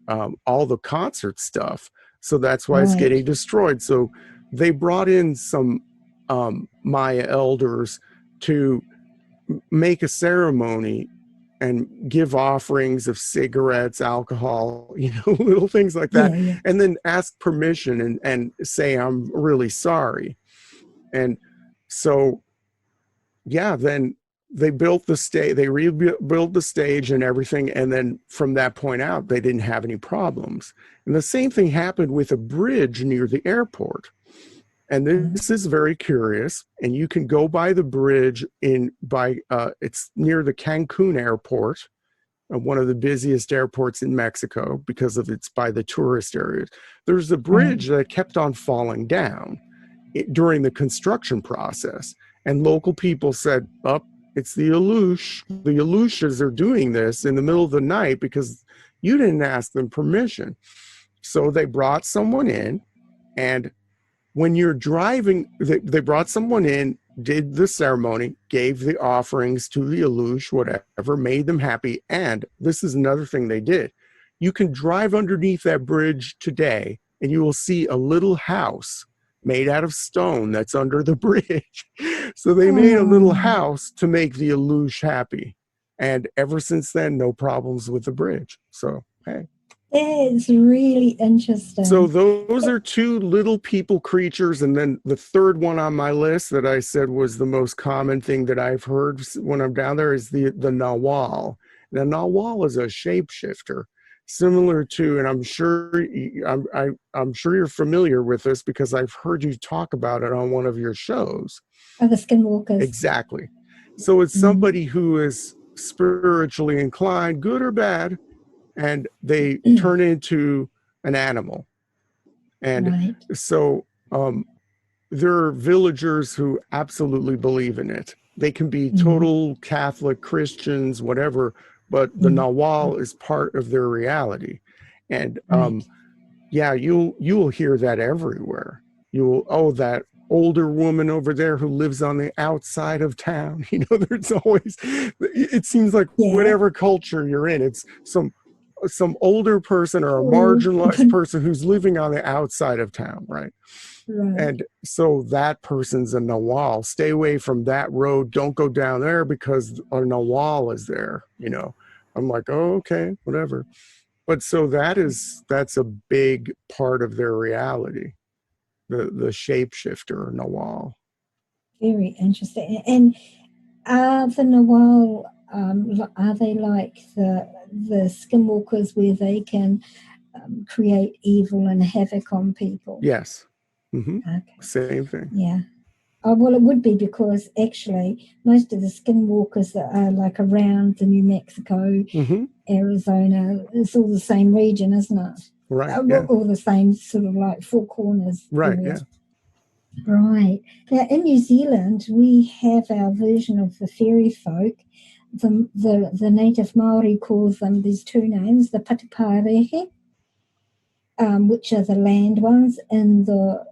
Ah, all the concert stuff. So that's why it's getting right. destroyed. So they brought in some Maya elders to make a ceremony and give offerings of cigarettes, alcohol, little things like that, Yeah, yeah. and then ask permission and say, I'm really sorry. And so, yeah, then they built the stage, they rebuilt the stage and everything. And then from that point out, they didn't have any problems. And the same thing happened with a bridge near the airport. And this is very curious. And you can go by the bridge it's near the Cancun airport, one of the busiest airports in Mexico, because of it's by the tourist areas. There's a Right. bridge that kept on falling down during the construction process. And local people said, it's the Alush. The Alushas are doing this in the middle of the night because you didn't ask them permission. So they brought someone in, and when you're driving, they brought someone in, did the ceremony, gave the offerings to the Alush, whatever, made them happy. And this is another thing they did. You can drive underneath that bridge today, and you will see a little house made out of stone that's under the bridge. So they made a little Oh, house to make the Alush happy. And ever since then, no problems with the bridge. So, hey. that's really So interesting. those are two little people creatures. And then the third one on my list that I said was the most common thing that I've heard when I'm down there is the Nawal. Now, Nawal is a shapeshifter, similar to, and I'm sure you're familiar with this because I've heard you talk about it on one of your shows. Other skinwalkers. Exactly. So it's Mm. somebody who is spiritually inclined, good or bad, and they turn into an animal. And Right. so there are villagers who absolutely believe in it. They can be Mm. total Catholic Christians, whatever, but the Mm. Nawal is part of their reality. And Right. yeah, you will hear that everywhere. that older woman over there who lives on the outside of town. There's always, it seems like Yeah. whatever culture you're in, it's some older person or a Oh, marginalized person who's living on the outside of town, right? right. And so that person's a Nawal. Stay away from that road. Don't go down there because a Nawal is there. I'm like, oh, okay, whatever. But so that's a big part of their reality. The shapeshifter Nawal. Very interesting. And are the Nawal, are they like the skinwalkers where they can create evil and havoc on people? Yes. Mm-hmm. Okay. Same thing. Yeah. Oh, well, it would be because actually most of the skinwalkers that are like around the New Mexico, Mm-hmm. Arizona, it's all the same region, isn't it? Right. Yeah. All the same sort of like Four Corners Right. area. Yeah. Right. Now, in New Zealand, we have our version of the fairy folk. The native Maori calls them, there's two names, the Patiparehe, which are the land ones, and the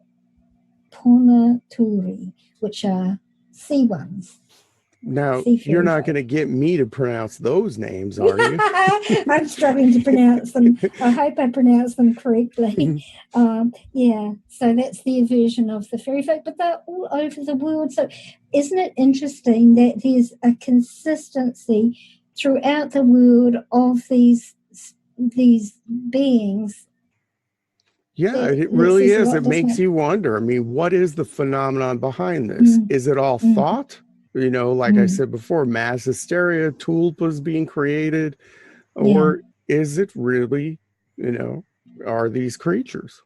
Pona Turi, which are sea ones. Now, Sea you're fairy not folk. going to get me to pronounce those names, are you? I'm struggling to pronounce them. I hope I pronounce them correctly. Yeah, so that's their version of the fairy folk, but they're all over the world. So isn't it interesting that there's a consistency throughout the world of these beings? Yeah, it That really says a is. lot, It doesn't makes it? you wonder. I mean, what is the phenomenon behind this? Is it all Mm, thought? Like I mm, said before, mass hysteria, tulpas being created, yeah, or is it really, are these creatures?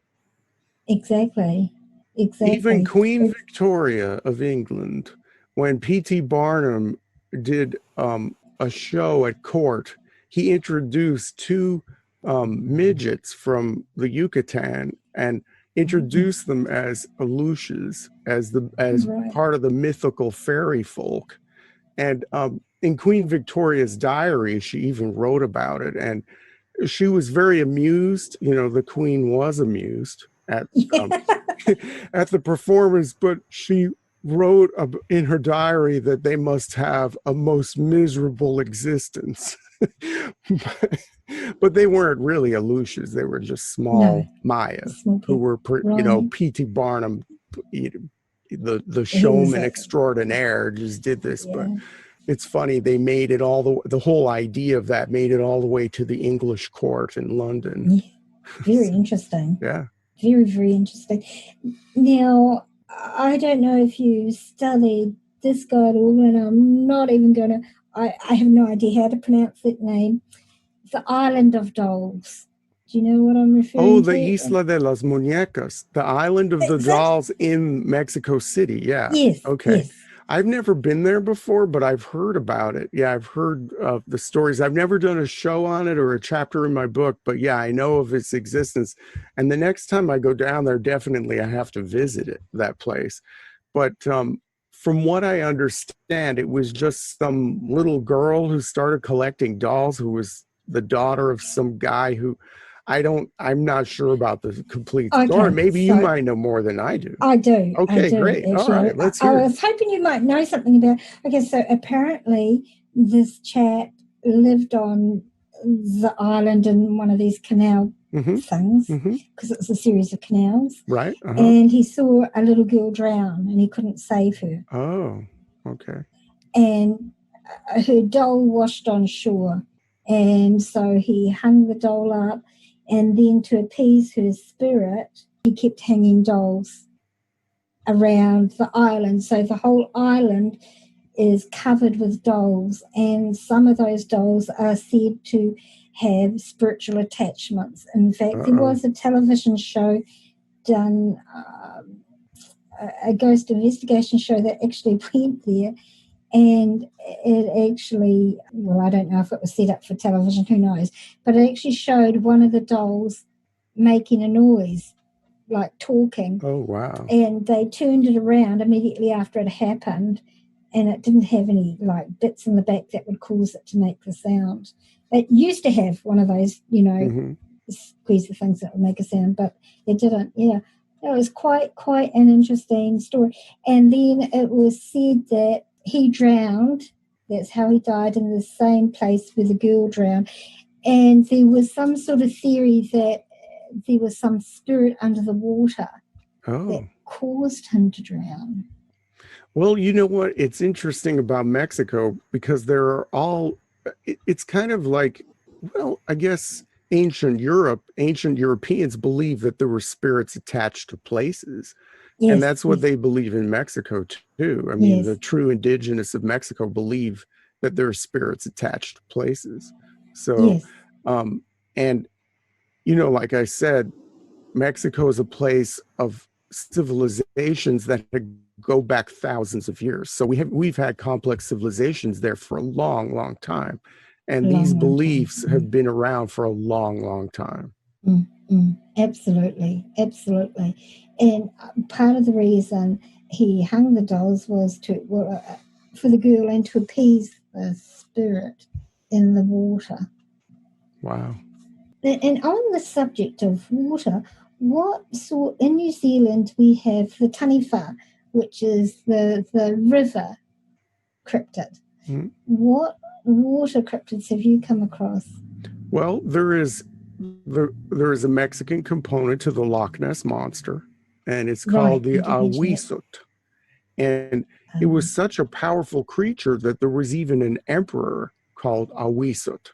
exactly. Even Exactly. Queen Victoria of England, when P.T. Barnum did a show at court, he introduced two midgets from the Yucatan and introduced them as Aleutians, as Right. part of the mythical fairy folk. And in Queen Victoria's diary, she even wrote about it, and she was very amused. The Queen was amused at the performance, but she wrote in her diary that they must have a most miserable existence. but they weren't really Aleutians. They were just No, small Maya small who people. were, Right. P.T. Barnum, the Who's showman extraordinaire, just did this. But yeah. it's funny, they made it the whole idea of that made it all the way to the English court in London. Yeah. Very interesting. Yeah. Very, very interesting. Now, I don't know if you studied this guy at all, and I'm not even going to, I have no idea how to pronounce that name. The Island of Dolls. Do you know what I'm Oh, referring the to? Isla de las Muñecas, the island of the Is it? dolls in Mexico City. Yeah. Yes, Okay. yes. I've never been there before, but I've heard about it. Yeah, I've heard of the stories. I've never done a show on it or a chapter in my book, but yeah, I know of its existence. And the next time I go down there, definitely I have to visit that place. But from what I understand, it was just some little girl who started collecting dolls, who was the daughter of some guy who I'm not sure about the complete story. Okay, Maybe you so might know more than I do. I do, Okay, great. All actually. right, let's I hear it. was hoping you might know something about. Okay, so apparently this chap lived on the island in one of these canal Mm-hmm. things Mm-hmm. because it's a series of canals, Right. Uh-huh. and he saw a little girl drown, and he couldn't save her, Oh, okay. and her doll washed on shore, and so he hung the doll up, and then to appease her spirit, he kept hanging dolls around the island. So the whole island is covered with dolls, and some of those dolls are said to have spiritual attachments. In fact, there Uh-oh. was a television show done, a ghost investigation show that actually went there. And it actually, well, I don't know if it was set up for television, who knows, but it actually showed one of the dolls making a noise, like talking, Oh, wow. and they turned it around immediately after it happened, and it didn't have any like bits in the back that would cause it to make the sound. It used to have one of those, Mm-hmm. squeeze the things that would make a sound, but it didn't. Yeah. It was quite an interesting story. And then it was said that he drowned. That's how he died, in the same place where the girl drowned. And there was some sort of theory that there was some spirit under the water that Oh. caused him to drown. Well, you know what? It's interesting about Mexico because there are all, it's kind of like, well, I guess ancient Europeans believed that there were spirits attached to places. And Yes, that's what yes, they believe in Mexico too. I mean, the yes, true indigenous of Mexico believe that there are spirits attached to places. So, yes. um, and, like I said, Mexico is a place of civilizations that go back thousands of years. So we've had complex civilizations there for a long, long time, A and these long, long time. beliefs have been around for a long, long time. Absolutely, absolutely. And part of the reason he hung the dolls was for the girl and to appease the spirit in the water. Wow. And on the subject of water, in New Zealand we have the taniwha, which is the river cryptid. Mm. What water cryptids have you come across? Well, there is a Mexican component to the Loch Ness monster, and it's called Right, the you did mention it. Awisut. And it was Um, such a powerful creature that there was even an emperor called Awisut.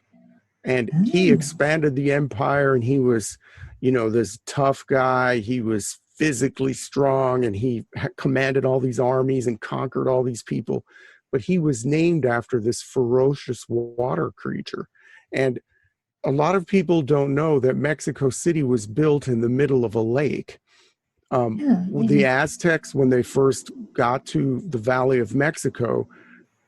And he oh, expanded the empire, and he was, this tough guy. He was physically strong, and he commanded all these armies and conquered all these people. But he was named after this ferocious water creature. And a lot of people don't know that Mexico City was built in the middle of a lake. The yeah. Aztecs, when they first got to the Valley of Mexico,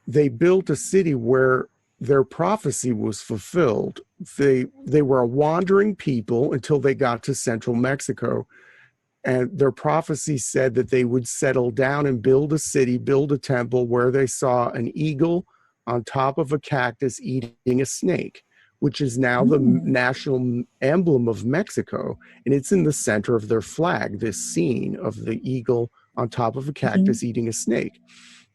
they built a city where their prophecy was fulfilled. They were a wandering people until they got to central Mexico, and their prophecy said that they would settle down and build a city, build a temple where they saw an eagle on top of a cactus eating a snake, which is now the Oh, national emblem of Mexico. And it's in the center of their flag, this scene of the eagle on top of a eating. cactus eating a snake.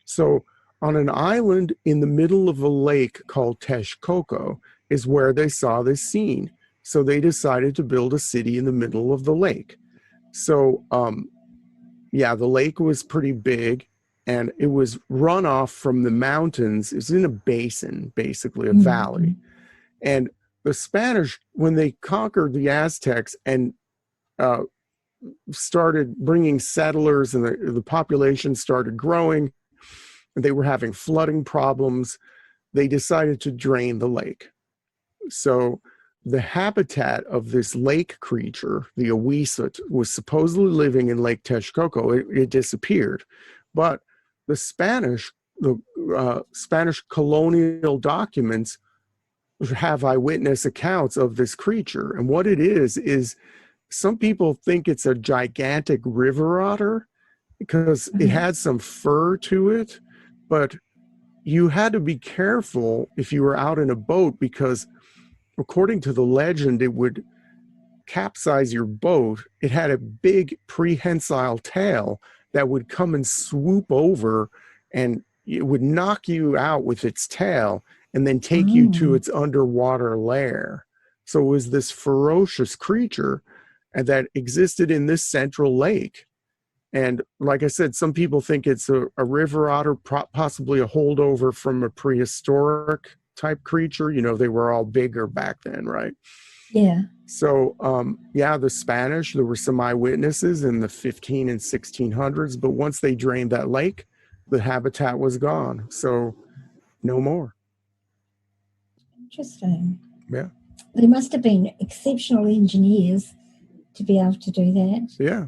So, on an island in the middle of a lake called Texcoco is where they saw this scene. So, they decided to build a city in the middle of the lake. So, yeah, the lake was pretty big, and it was runoff from the mountains. It's in a basin, basically, a Mm-hmm. valley. And the Spanish, when they conquered the Aztecs and uh, started bringing settlers, and the population started growing, and they were having flooding problems, they decided to drain the lake. So the habitat of this lake creature, the Awisut, was supposedly living in Lake Texcoco. It disappeared. But the Spanish colonial documents have eyewitness accounts of this creature. And what it is some people think it's a gigantic river otter because it Uh-huh. had some fur to it, but you had to be careful if you were out in a boat because according to the legend, it would capsize your boat. It had a big prehensile tail that would come and swoop over, and it would knock you out with its tail and then take you to Oh, its underwater lair. So it was this ferocious creature that existed in this central lake. And like I said, some people think it's a river otter, possibly a holdover from a prehistoric type creature. They were all bigger back then, right? yeah. So, yeah, the Spanish, there were some eyewitnesses in the 15 and 1600s, but once they drained that lake, the habitat was gone. So, no more. Interesting. Yeah. They must have been exceptional engineers to be able to do that. Yeah.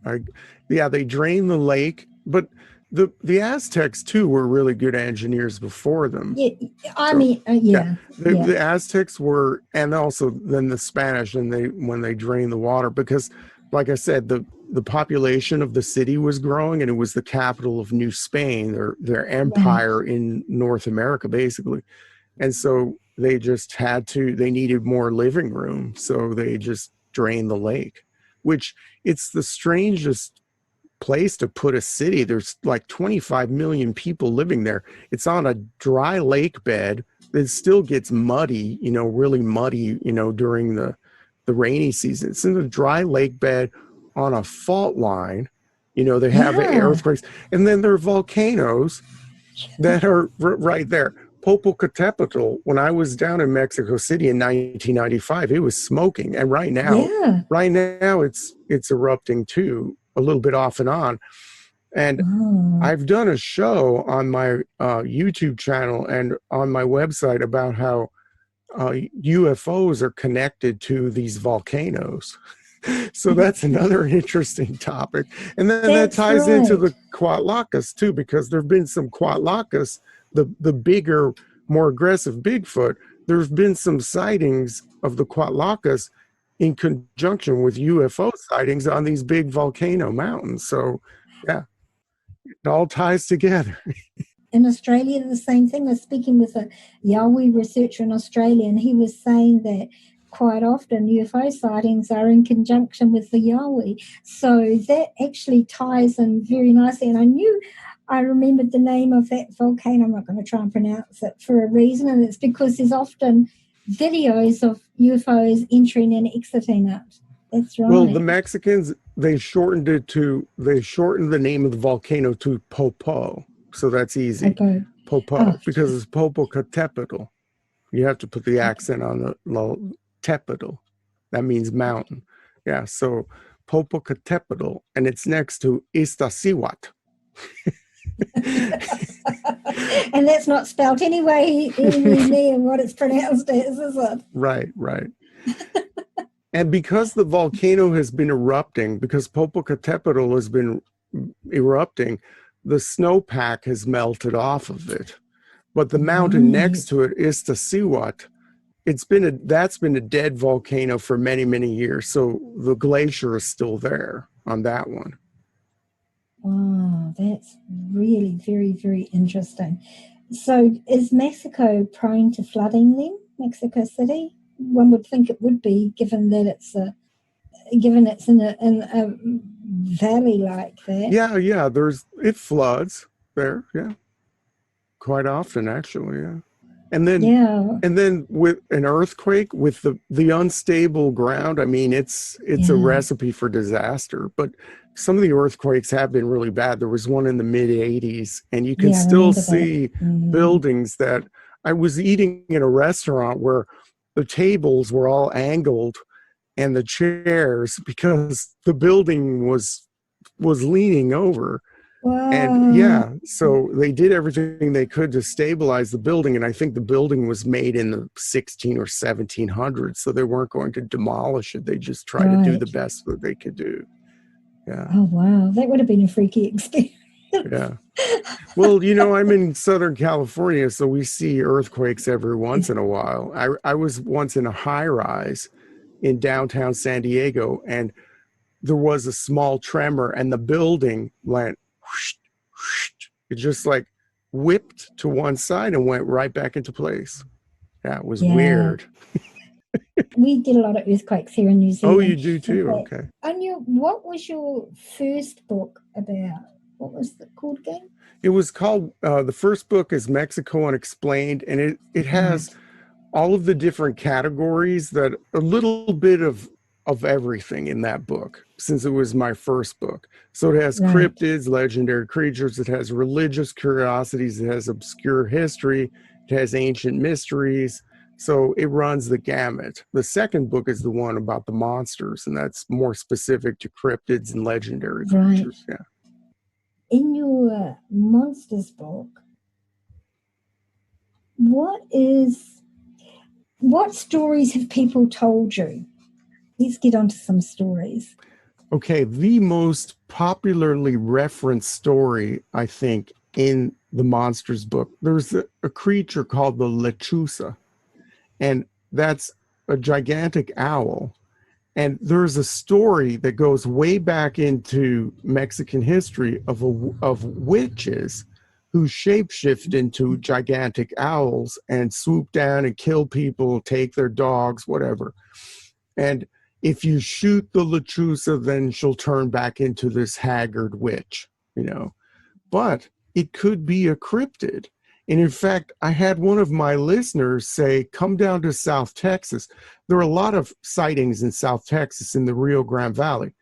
I, yeah, they drained the lake, but the Aztecs too were really good engineers before them. Yeah, I So, mean, yeah, yeah, yeah. the Aztecs were, and also then the Spanish, and they when they drained the water, because, like I said, the population of the city was growing, and it was the capital of New Spain, their Right. empire in North America, basically. And so they just had to. They needed more living room, so they just drained the lake. which it's the strangest place to put a city. There's like 25 million people living there. It's on a dry lake bed that still gets muddy, really muddy, during the rainy season. It's in a dry lake bed on a fault line. They have Yeah. earthquakes, and then there are volcanoes that are right there. Popocatépetl, when I was down in Mexico City in 1995, it was smoking, and Yeah. right now it's erupting too, a little bit off and on. And Oh. I've done a show on my YouTube channel and on my website about how UFOs are connected to these volcanoes. So that's another interesting topic. And then that That's ties into right. the Quatlakas too, because there have been some Quatlakas, the bigger, more aggressive Bigfoot. There's been some sightings of the Quatlakas in conjunction with UFO sightings on these big volcano mountains. So yeah, it all ties together. In Australia, the same thing. I was speaking with a Yowie researcher in Australia, and he was saying that quite often UFO sightings are in conjunction with the Yowie. So that actually ties in very nicely. And I remembered the name of that volcano. I'm not going to try and pronounce it for a reason, and it's because there's often videos of UFOs entering and exiting it. That's Well, the right. Mexicans, they shortened the name of the volcano to Popo. So that's easy. Okay. Oh, Popo, because it's Popocatépetl. You have to put the accent on the tepital. That means mountain. Yeah, so Popocatépetl, and it's next to Iztaccíhuatl. and that's not spelt anyway near what it's pronounced as, is it? Right. And because the volcano has been erupting, because Popocatépetl has been erupting, the snowpack has melted off of it. But the mountain Right. next to it, Iztaccíhuatl, that's been a dead volcano for many, many years. So the glacier is still there on that one. Wow, that's really very, very interesting. So is Mexico prone to flooding then? Mexico City? One would think it would be, given that it's in a valley like that. Yeah, it floods there, yeah, quite often actually, yeah. And then Yeah, with an earthquake, with the unstable ground, I mean, it's a yeah, recipe for disaster. But some of the earthquakes have been really bad. There was one in the mid 80s, and you can yeah. I still remember that. see buildings that I was eating in a restaurant where the tables were all angled and the chairs, because the building was leaning over. And Wow. yeah, so they did everything they could to stabilize the building. And I think the building was made in the 16 or 1700s. So they weren't going to demolish it. They just tried to do the Right. best that they could do. Yeah. Oh, wow. That would have been a freaky experience. Yeah. Well, I'm in Southern California, so we see earthquakes every once in a while. I was once in a high rise in downtown San Diego, and there was a small tremor, and the building went whoosh, whoosh. It just like whipped to one side and went right back into place. Yeah, it was Yeah. weird. We get a lot of earthquakes here in New Oh, you Zealand. do In too? fact, Okay. Anya, what was your first book about? What was it called again? It was called, the first book is Mexico Unexplained, and it has Right. all of the different categories, that a little bit of everything in that book, since it was my first book. So it has Right. cryptids, legendary creatures, it has religious curiosities, it has obscure history, it has ancient mysteries. So it runs the gamut. The second book is the one about the monsters, and that's more specific to cryptids and legendary Right. creatures. Yeah. In your monsters book, what is what stories have people told you? Let's get on to some stories. Okay, the most popularly referenced story, I think, in the monsters book, there's a creature called the lechuza, and that's a gigantic owl. And there's a story that goes way back into Mexican history of witches who shapeshift into gigantic owls and swoop down and kill people, take their dogs, whatever. And if you shoot the lechuza, then she'll turn back into this haggard witch, you know. But it could be a cryptid. And in fact, I had one of my listeners say, come down to South Texas. There are a lot of sightings in South Texas in the Rio Grande Valley.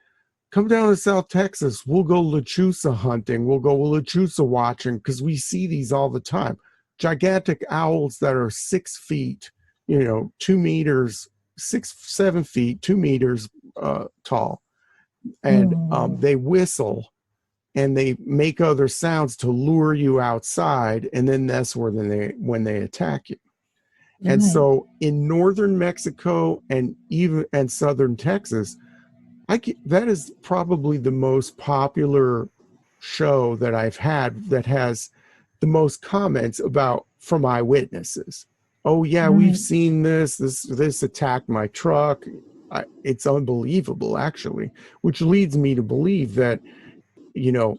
Come down to South Texas. We'll go lechuza hunting. We'll go lechuza watching because we see these all the time. Gigantic owls that are 6 feet, 2 meters, 6, 7 feet, 2 meters tall. And they whistle and they make other sounds to lure you outside. And then that's when they attack you. And so in northern Mexico and southern Texas, that is probably the most popular show that I've had that has the most comments from eyewitnesses. Oh yeah, we've seen this attacked my truck. It's unbelievable, actually, which leads me to believe that, the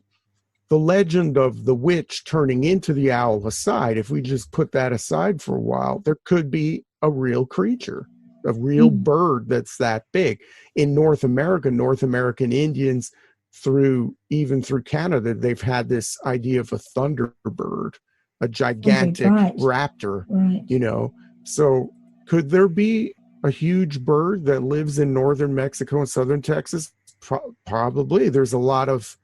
legend of the witch turning into the owl aside, if we just put that aside for a while, there could be a real creature, a real bird that's that big. In North America, North American Indians, even through Canada, they've had this idea of a thunderbird, a gigantic raptor, So could there be a huge bird that lives in northern Mexico and southern Texas? Probably. There's a lot of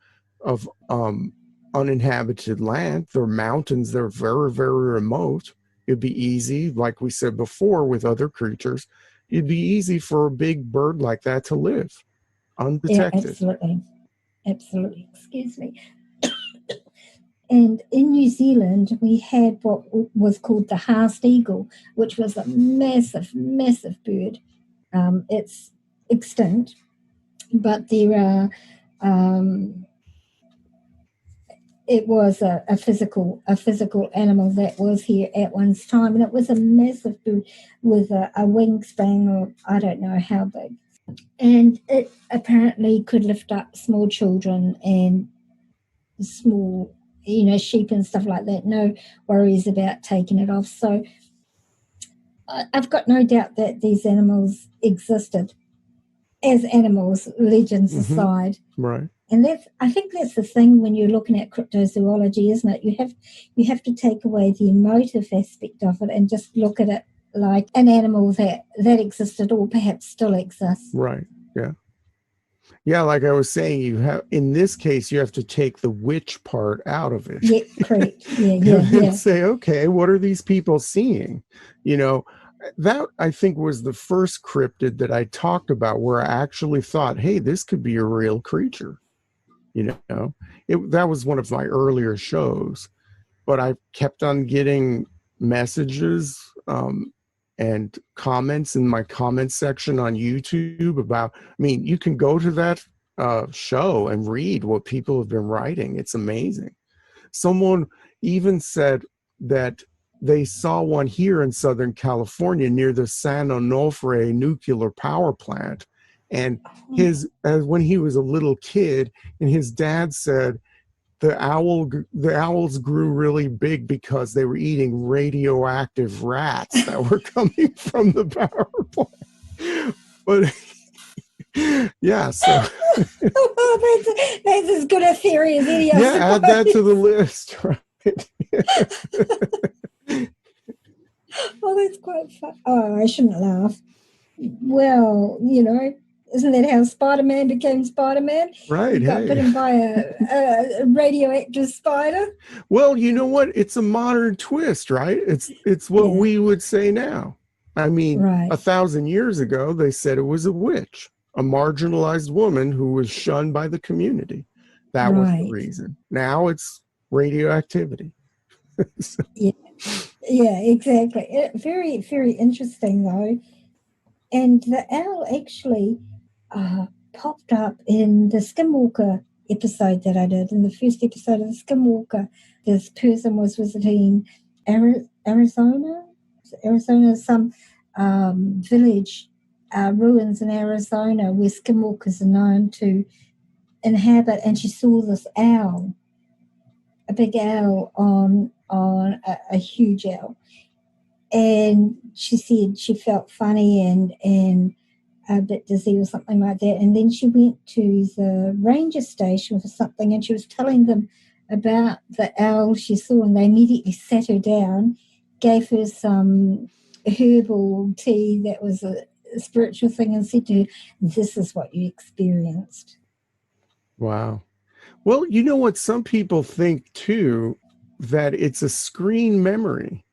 uninhabited land. They're mountains. They're very, very remote. It'd be easy, like we said before with other creatures, it'd be easy for a big bird like that to live undetected. Yeah, absolutely. Excuse me. And in New Zealand, we had what was called the Haast eagle, which was a massive, massive bird. It's extinct, but there are it was a physical animal that was here at one time, and it was a massive bird with a wingspan of I don't know how big, and it apparently could lift up small children and small, sheep and stuff like that. No worries about taking it off. So I've got no doubt that these animals existed as animals, legends aside. Right. And I think that's the thing when you're looking at cryptozoology, isn't it? You have to take away the emotive aspect of it and just look at it like an animal that existed or perhaps still exists. Right. Yeah. Yeah, like I was saying, in this case you have to take the witch part out of it. Yeah, correct. Yeah. Say, okay, what are these people seeing? That I think was the first cryptid that I talked about where I actually thought, hey, this could be a real creature. That was one of my earlier shows, but I kept on getting messages and comments in my comment section on YouTube you can go to that show and read what people have been writing. It's amazing. Someone even said that they saw one here in Southern California near the San Onofre nuclear power plant. And when he was a little kid, and his dad said the owls grew really big because they were eating radioactive rats that were coming from the power plant. But yeah, so that's as good a theory as any. Yeah, add that to the list, right? Oh, that's quite fun. Oh, I shouldn't laugh. Well, isn't that how Spider-Man became Spider-Man? Right. He got bitten by a radioactive spider. Well, you know what? It's a modern twist, right? It's what we would say now. I mean, 1,000 years ago, they said it was a witch, a marginalized woman who was shunned by the community. That was the reason. Now it's radioactivity. So. Yeah, exactly. Very, very interesting, though. And the owl actually popped up in the Skinwalker episode that I did. In the first episode of the Skinwalker, this person was visiting Arizona, some village ruins in Arizona where skinwalkers are known to inhabit, and she saw this owl, a big owl on a huge owl. And she said she felt funny and a bit dizzy or something like that. And then she went to the ranger station for something, and she was telling them about the owl she saw, and they immediately sat her down, gave her some herbal tea that was a spiritual thing, and said to her, "This is what you experienced." Wow. Well, you know what? Some people think too that it's a screen memory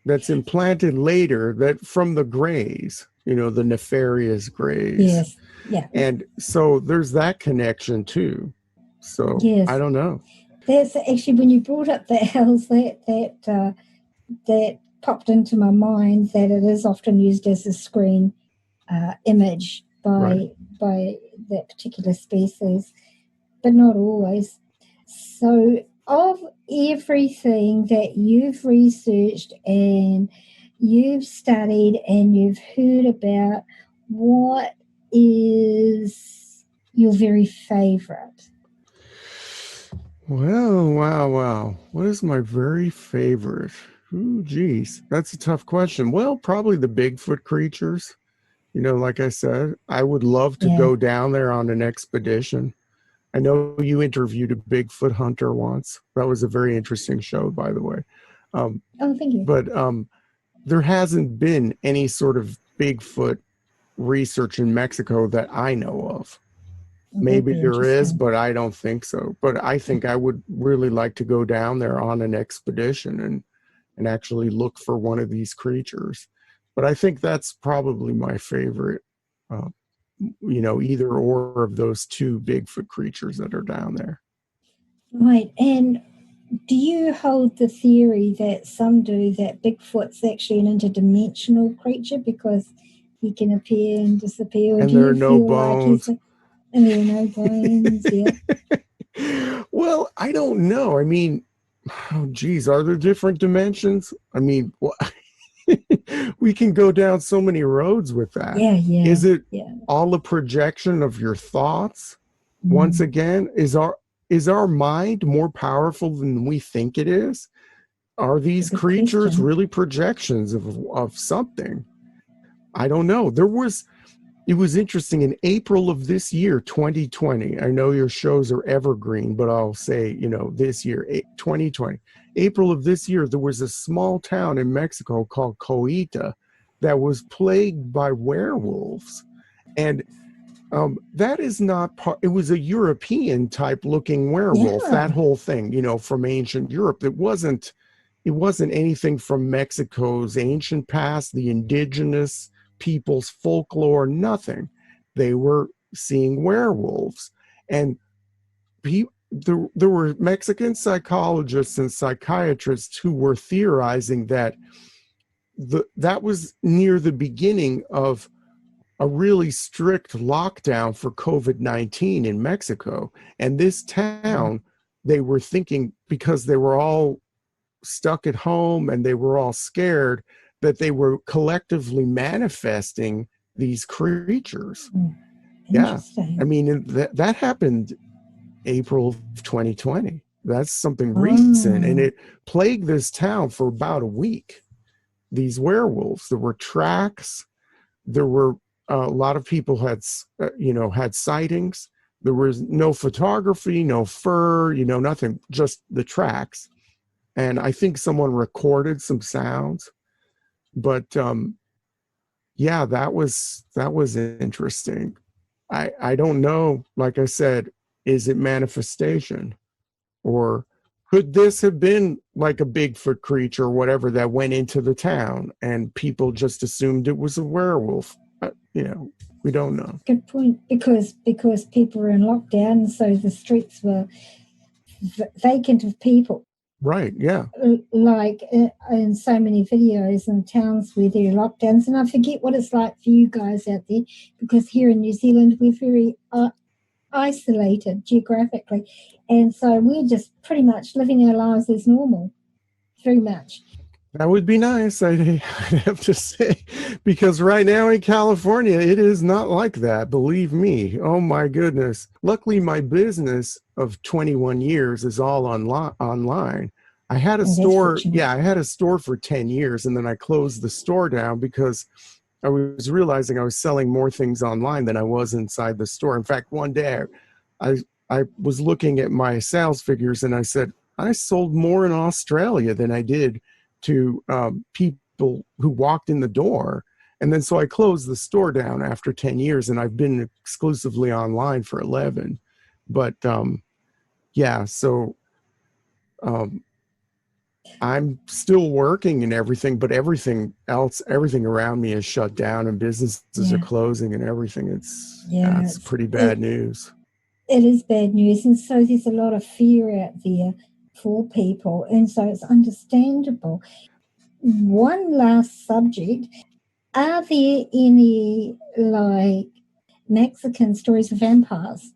that's implanted later, that from the grays, the nefarious grays. Yes, yeah, And so there's that connection too. So I yes. don't know. That's actually, when you brought up the owls, that popped into my mind, that it is often used as a screen image Right. by that particular species, but not always. So, of everything that you've researched and you've studied and you've heard about, what is your very favorite? Well, wow. What is my very favorite? Ooh, geez. That's a tough question. Well, probably the Bigfoot creatures. Like I said, I would love to Yeah. go down there on an expedition. I know you interviewed a Bigfoot hunter once. That was a very interesting show, by the way. Um, Oh, thank you. but there hasn't been any sort of Bigfoot research in Mexico that I know of. That'd Maybe be there is, interesting. but I don't think so. But I think I would really like to go down there on an expedition and actually look for one of these creatures. But I think that's probably my favorite, uh, either or of those two Bigfoot creatures that are down there. Right. And do you hold the theory that some do, that Bigfoot's actually an interdimensional creature because he can appear and disappear? Or do And there are you no feel like bones. and there are no bones? Yeah. Well, I don't know. I mean, oh, geez, are there different dimensions? I mean, we can go down so many roads with that. Yeah, yeah, Is it yeah. all a projection of your thoughts? Once Mm. again, is our mind more powerful than we think it is? Are It's a these good creatures question. really projections of something? I don't know. It was interesting in April of this year, 2020. I know your shows are evergreen, but I'll say, this year, 2020, April of this year, there was a small town in Mexico called Coita that was plagued by werewolves. And that is not part, it was a European type looking werewolf, that Yeah. whole thing, from ancient Europe. It wasn't anything from Mexico's ancient past, the indigenous people's folklore, nothing. They were seeing werewolves. And there were Mexican psychologists and psychiatrists who were theorizing that that was near the beginning of a really strict lockdown for COVID-19 in Mexico. And this town, they were thinking, because they were all stuck at home and they were all scared, that they were collectively manifesting these creatures. Mm. Yeah. I Interesting. mean, that happened April of 2020. That's something recent. And Oh, it plagued this town for about a week. These werewolves, there were tracks. There were a lot of people had sightings. There was no photography, no fur, nothing, just the tracks. And I think someone recorded some sounds. But yeah, that was interesting. I don't know. Like I said, is it manifestation, or could this have been like a Bigfoot creature or whatever that went into the town and people just assumed it was a werewolf? We don't know. good point. Because people were in lockdown, so the streets were vacant of people. Right? Yeah. Like in so many videos in towns where there are lockdowns, and I forget what it's like for you guys out there, because here in New Zealand we're very isolated geographically, and so we're just pretty much living our lives as normal, very much. That would be nice, I'd have to say, because right now in California, it is not like that. Believe me. Oh my goodness. Luckily, my business of 21 years is all online. I had a Oh, that's store. fortunate. Yeah, I had a store for 10 years and then I closed the store down because I was realizing I was selling more things online than I was inside the store. In fact, one day I was looking at my sales figures and I said, I sold more in Australia than I did to people who walked in the door. And then so I closed the store down after 10 years and I've been exclusively online for 11. But yeah, so um, I'm still working and everything, but everything else, everything around me is shut down and businesses are Yeah. closing and everything. It's, yeah, Yeah. it's pretty bad news. It is bad news. And so there's a lot of fear out there for people. And so it's understandable. One last subject. Are there any like Mexican stories of vampires?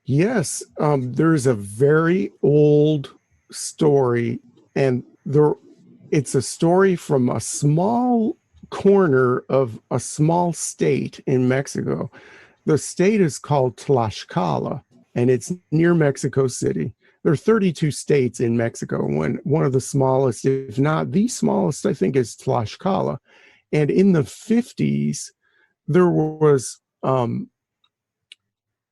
Yes, there's a very old story, and it's a story from a small corner of a small state in Mexico. The state is called Tlaxcala, and it's near Mexico City. There are 32 states in Mexico. One of the smallest, if not the smallest, I think, is Tlaxcala. And in the 50s, there was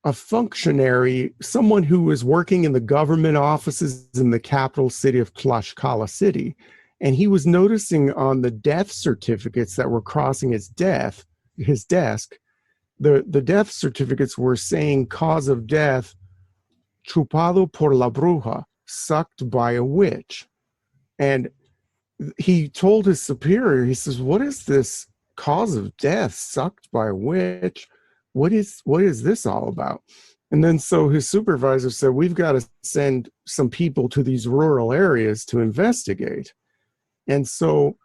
a functionary, someone who was working in the government offices in the capital city of Tlaxcala City. And he was noticing on the death certificates that were crossing his desk, the death certificates were saying cause of death, chupado por la bruja, sucked by a witch. And he told his superior, he says, what is this cause of death, sucked by a witch? What is this all about? And then so his supervisor said, we've got to send some people to these rural areas to investigate. And so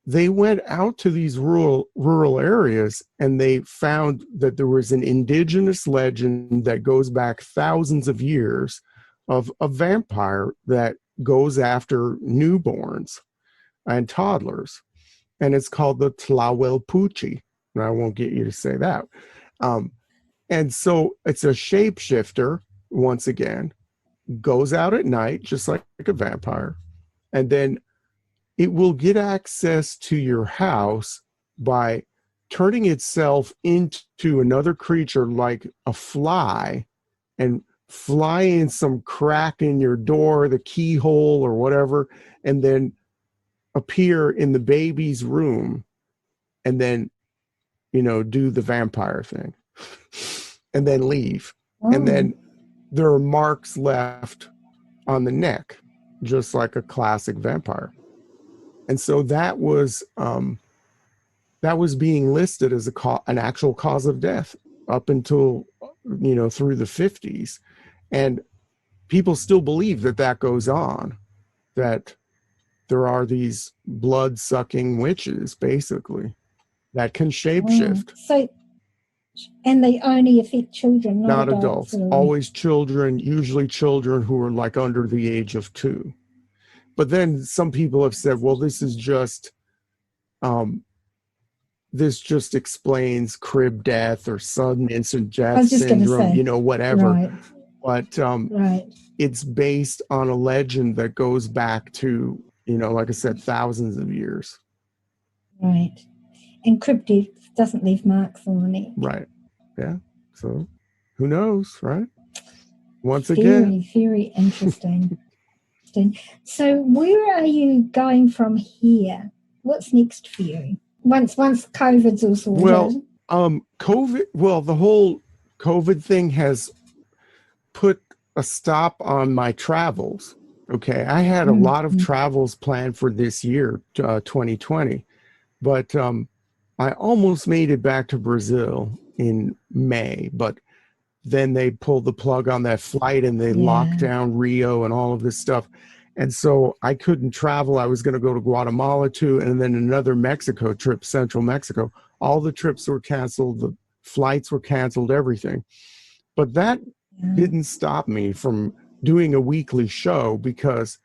they went out to these rural areas and they found that there was an indigenous legend that goes back thousands of years of a vampire that goes after newborns and toddlers. And it's called the Tlahuelpuchi. And I won't get you to say that. And so it's a shapeshifter, once again, goes out at night, just like a vampire. And then it will get access to your house by turning itself into another creature like a fly and fly in some crack in your door, the keyhole or whatever, and then appear in the baby's room and then, do the vampire thing and then leave. Oh. And then there are marks left on the neck, just like a classic vampire. And so that was being listed as an actual cause of death up until, through the 50s. And people still believe that goes on, that there are these blood-sucking witches, basically, that can shapeshift. So, and they only affect children, not adults. Always children, usually children who are like under the age of 2. But then some people have said, well, this just explains crib death or sudden instant death syndrome, whatever. Right. But right. It's based on a legend that goes back to, like I said, thousands of years. Right. And cryptid doesn't leave marks on the neck. Right. Yeah. So who knows, right? Once again. Very interesting. So where are you going from here? What's next for you? Once COVID's all sorted. The whole COVID thing has put a stop on my travels. Okay. I had a lot of travels planned for this year, 2020, but I almost made it back to Brazil in May, but then they pulled the plug on that flight and they locked down Rio and all of this stuff. And so I couldn't travel. I was going to go to Guatemala too, and then another Mexico trip, Central Mexico. All the trips were canceled. The flights were canceled, everything. But that didn't stop me from doing a weekly show because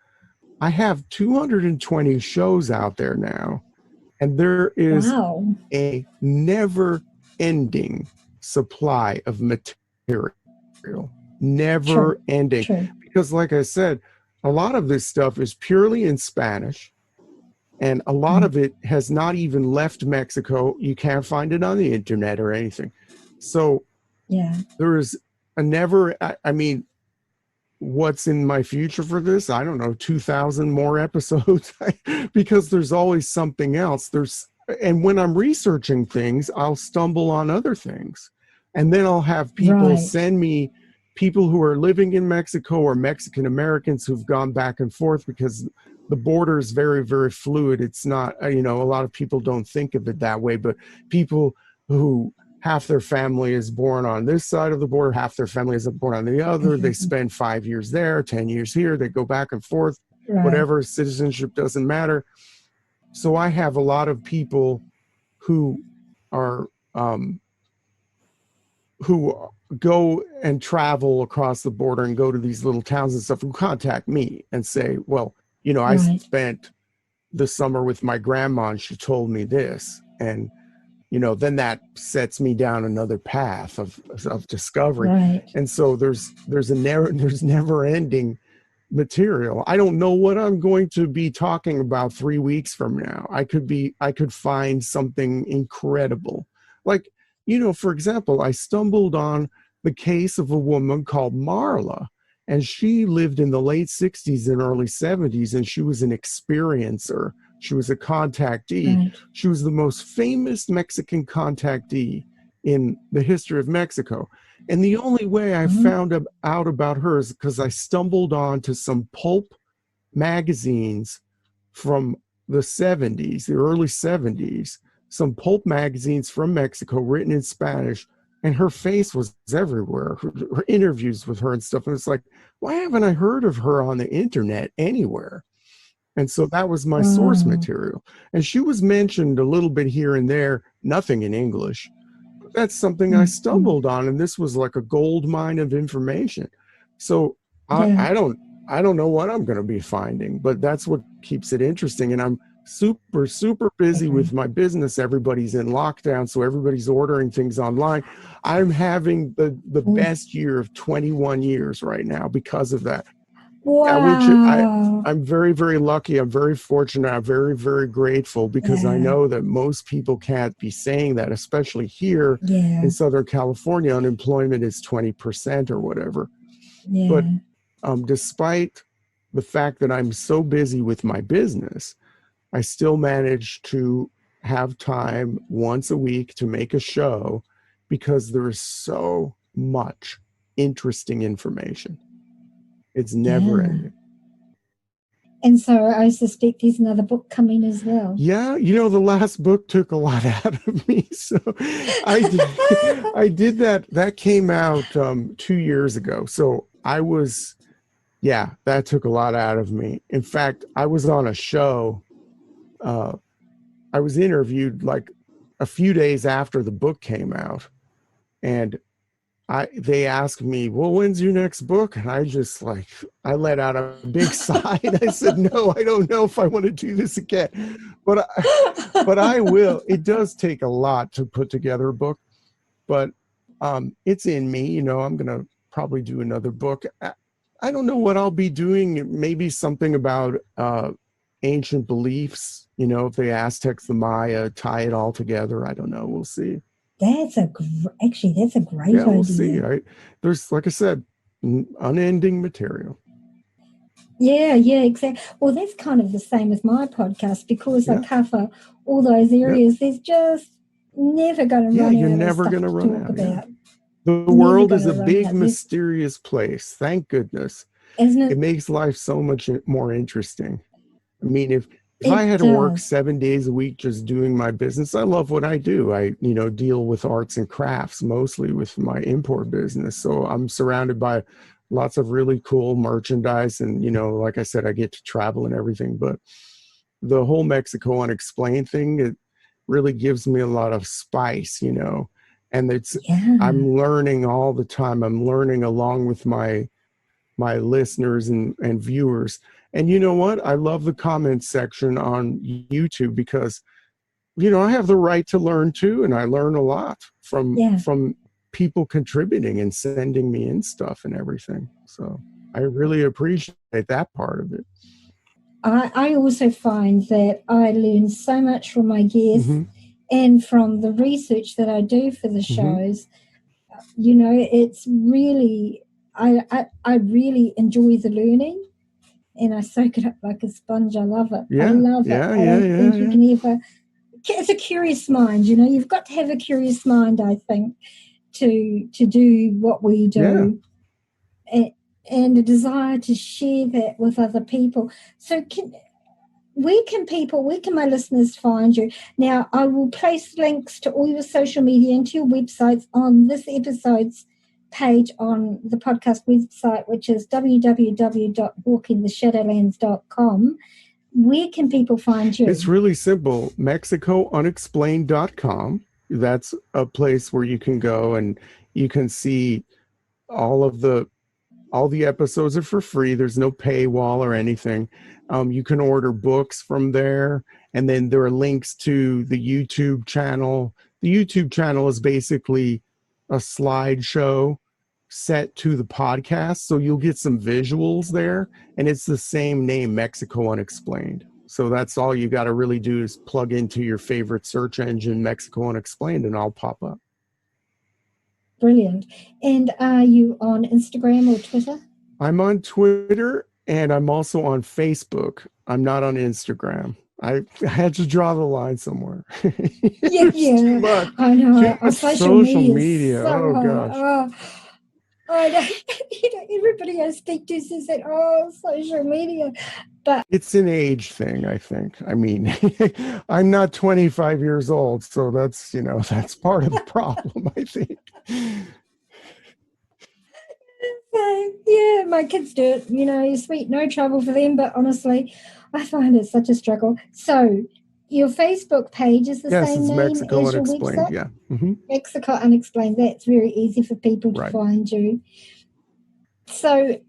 I have 220 shows out there now. And there is a never-ending supply of material. Never ending. Because like I said, a lot of this stuff is purely in Spanish. And a lot of it has not even left Mexico. You can't find it on the internet or anything. So Yeah. there is a never, I mean, what's in my future for this? I don't know, 2,000 more episodes because there's always something else. And when I'm researching things, I'll stumble on other things. And then I'll have people Right. send me people who are living in Mexico or Mexican Americans who've gone back and forth because the border is very, very fluid. It's not, a lot of people don't think of it that way, but people who half their family is born on this side of the border, half their family is born on the other. They spend 5 years there, 10 years here. They go back and forth, Right. whatever, citizenship doesn't matter. So I have a lot of people who are, who go and travel across the border and go to these little towns and stuff who contact me and say, well, I Right. spent the summer with my grandma and she told me this. And then that sets me down another path of discovery. Right. And so there's never ending material. I don't know what I'm going to be talking about 3 weeks from now. I could find something incredible. Like, for example, I stumbled on the case of a woman called Marla, and she lived in the late 60s and early 70s, and she was an experiencer. She was a contactee. Right. She was the most famous Mexican contactee in the history of Mexico. And the only way I found out about her is because I stumbled onto some pulp magazines from the 70s, the early 70s, some pulp magazines from Mexico written in Spanish. And her face was everywhere, her interviews with her and stuff. And it's like, why haven't I heard of her on the internet anywhere? And so that was my source Wow. material. And she was mentioned a little bit here and there, nothing in English. That's something I stumbled on, and this was like a gold mine of information. So Yeah. I don't know what I'm going to be finding, but that's what keeps it interesting. And I'm super, super busy Okay. with my business. Everybody's in lockdown, so everybody's ordering things online. I'm having the best year of 21 years right now because of that. Yeah, which Wow. I'm very, very lucky. I'm very fortunate. I'm very, very grateful because I Yeah. know that most people can't be saying that, especially here in Yeah. Southern California, unemployment is 20% or whatever. But Yeah. despite the fact that I'm so busy with my business, I still manage to have time once a week to make a show because there is so much interesting information. It's never Yeah. ending. And so I suspect there's another book coming as well. Yeah, the last book took a lot out of me. So I did that. That came out 2 years ago. So yeah, that took a lot out of me. In fact, I was on a show. Uh, I was interviewed like a few days after the book came out, and they asked me, well, when's your next book? And I let out a big sigh and I said, no, I don't know if I want to do this again. But I will. It does take a lot to put together a book, but it's in me. I'm going to probably do another book. I don't know what I'll be doing. Maybe something about ancient beliefs, if the Aztecs, the Maya, tie it all together. I don't know. We'll see. Actually, that's a great Yeah, we'll see. idea. There's, like I said, unending material. Yeah, yeah, exactly. Well, that's kind of the same with my podcast because I Yeah, cover all those yeah, areas. There's just never going to yeah. run You're out of never stuff going to to run talk out. Yeah. about. The Never world going is to a run big, out. There's, mysterious place. Thank goodness. isn't It it? makes life so much more interesting. I mean, if I It had to work does. 7 days a week just doing my business, I love what I do. I, deal with arts and crafts mostly with my import business. So I'm surrounded by lots of really cool merchandise. And, like I said, I get to travel and everything. But the whole Mexico Unexplained thing, it really gives me a lot of spice, and Yeah, I'm learning all the time. I'm learning along with my listeners and viewers. And you know what? I love the comment section on YouTube because I have the right to learn too, and I learn a lot yeah. from people contributing and sending me in stuff and everything. So I really appreciate that part of it. I also find that I learn so much from my guests Mm-hmm. and from the research that I do for the Mm-hmm. shows. It's really, I really enjoy the learning and I soak it up like a sponge. I love it. I Yeah, love it. yeah, I yeah, don't yeah, think you yeah. can ever, it's a curious mind, you've got to have a curious mind, I think, to do what we Yeah. do, and, and a desire to share that with other people. So where can my listeners find you? Now, I will place links to all your social media and to your websites on this episode's page on the podcast website, which is www.walkingtheshadowlands.com. Where can people find It's you? really simple. MexicoUnexplained.com. That's a place where you can go and you can see all of the all the episodes are for free. There's no paywall or anything. You can order books from there, and then there are links to the YouTube channel. The YouTube channel is basically a slideshow set to the podcast, so you'll get some visuals there, and it's the same name, Mexico Unexplained. So that's all you got to really do is plug into your favorite search engine, Mexico Unexplained, and I'll pop up. Brilliant. And are you on Instagram or Twitter? I'm on Twitter and I'm also on Facebook. I'm not on Instagram. I had to draw the line somewhere. Yeah, There's too yeah. much, I know. too Our much social social media is media. so Oh hard. gosh. I know. Everybody I speak to says that, social media. But It's an age thing, I think. I mean, I'm not 25 years old, so that's part of the problem, I think. yeah, my kids do it. Sweet, no trouble for them. But honestly, I find it such a struggle. So, your Facebook page is the Yes, same it's name Mexico as your Unexplained. website? Yeah. Mm-hmm. Mexico Unexplained. That's very easy for people to Right. find you. So,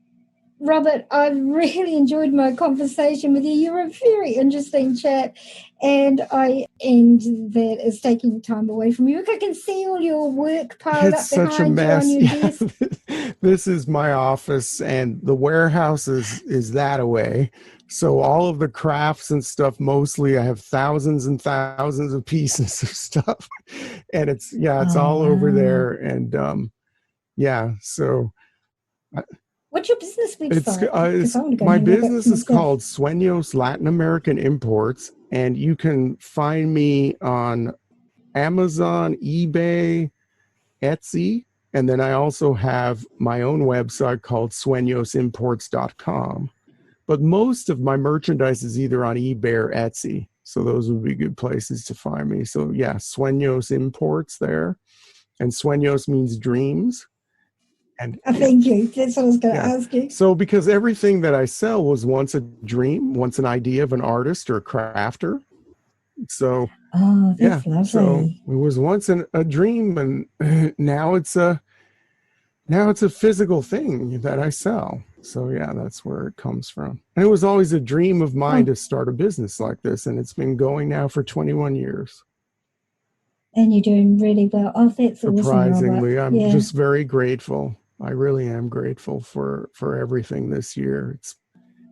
Robert, I've really enjoyed my conversation with you. You're a very interesting chap, and that is taking time away from you. I can see all your work piled It's up such a behind you on mess. your Yeah. desk. This is my office and the warehouse is that away. So all of the crafts and stuff, mostly I have thousands and thousands of pieces of stuff. And it's Oh all over wow! there. And so What's your business it's, website? Because I it's want to go and my have a look at business some is stuff. called Sueños Latin American Imports, and you can find me on Amazon, eBay, Etsy, and then I also have my own website called sueñosimports.com. But most of my merchandise is either on eBay or Etsy. So those would be good places to find me. So yeah, Sueños Imports there. And Sueños means dreams. And Thank you. That's what I was going to yeah. ask you. So because everything that I sell was once a dream, once an idea of an artist or a crafter. So Oh, yeah, that's so lovely. it was once a dream, and now it's a physical thing that I sell. So yeah, that's where it comes from. And it was always a dream of mine Oh, to start a business like this, and it's been going now for 21 years. and you're doing really well. Oh, that's awesome, Robert. Surprisingly, I'm Yeah. just very grateful. I really am grateful for everything this year.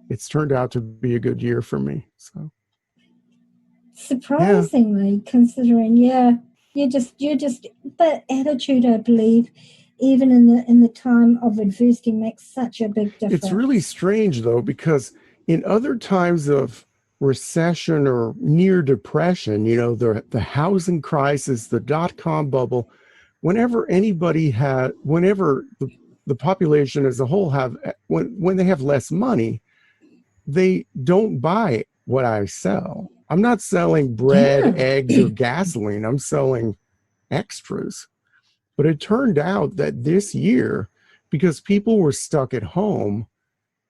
It's turned out to be a good year for me. So yeah, Surprisingly, considering, yeah, you're just, but attitude, I believe, even in the time of adversity, makes such a big it's really difference. strange though, because in other times of recession or near depression, the housing crisis, the dot-com bubble, whenever the population as a whole when they have less money, they don't buy what I sell. I'm not selling bread, Yeah. eggs, or gasoline. I'm selling extras. But it turned out that this year, because people were stuck at home,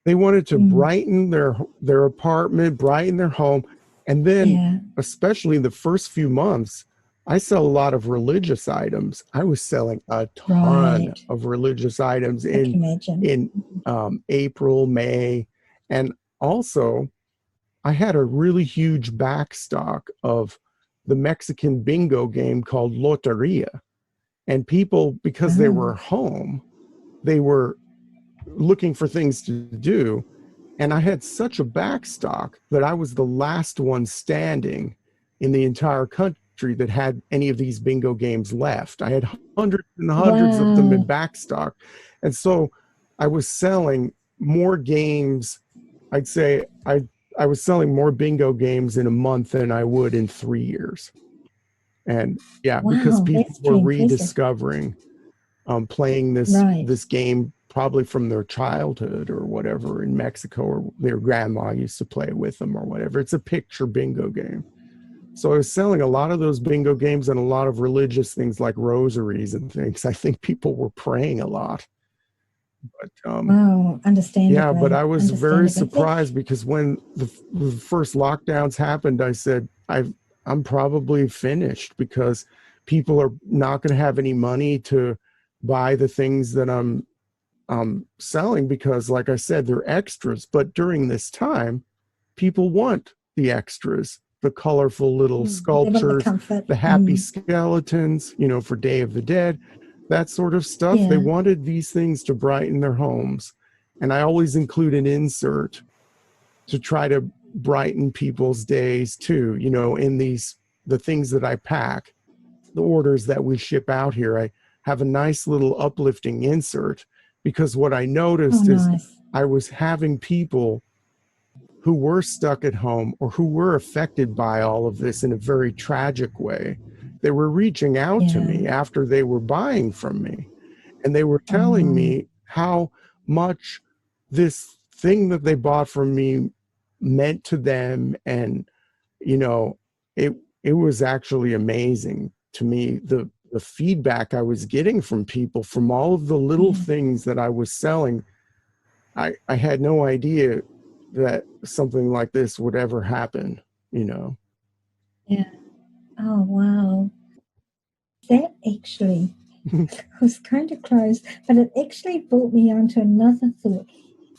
they wanted to Mm, brighten their apartment, brighten their home. And then, yeah. especially in the first few months, I sell a lot of religious items. I was selling a ton Right. of religious items I in can imagine. in April, May, and also I had a really huge backstock of the Mexican bingo game called Loteria. And people, because they Oh, were home, they were looking for things to do. And I had such a backstock that I was the last one standing in the entire country that had any of these bingo games left. I had hundreds and hundreds of them in Wow. backstock. And so I was selling more games. I'd say I was selling more bingo games in a month than I would in 3 years. And yeah, because Wow, people that's were pretty impressive. rediscovering playing Right. this game probably from their childhood or whatever in Mexico, or their grandma used to play with them or whatever. It's a picture bingo game. So I was selling a lot of those bingo games and a lot of religious things like rosaries and things. I think people were praying a lot. But Wow, yeah, but understandably. I was very Understandably. surprised because when the first lockdowns happened, I said, I'm probably finished because people are not going to have any money to buy the things that I'm selling because, like I said, they're extras. But during this time, people want the extras, the colorful little They want the sculptures, comfort. the happy skeletons, for Day of the Dead, that sort of stuff. They Yeah. wanted these things to brighten their homes. And I always include an insert to try to brighten people's days too, in the things that I pack, the orders that we ship out here. I have a nice little uplifting insert because what I Oh, noticed is nice. I was having people who were stuck at home or who were affected by all of this in a very tragic way. They were reaching out to Yeah. me after they were buying from me, and they were telling Oh, me how much this thing that they bought from me meant to them. And you know it it was actually amazing to me, the feedback I was getting from people from all of the little yeah. things that I was selling. I had no idea that something like this would ever happen, you know. Yeah. Oh, wow. That actually was kind of close, but it actually brought me on to another thought.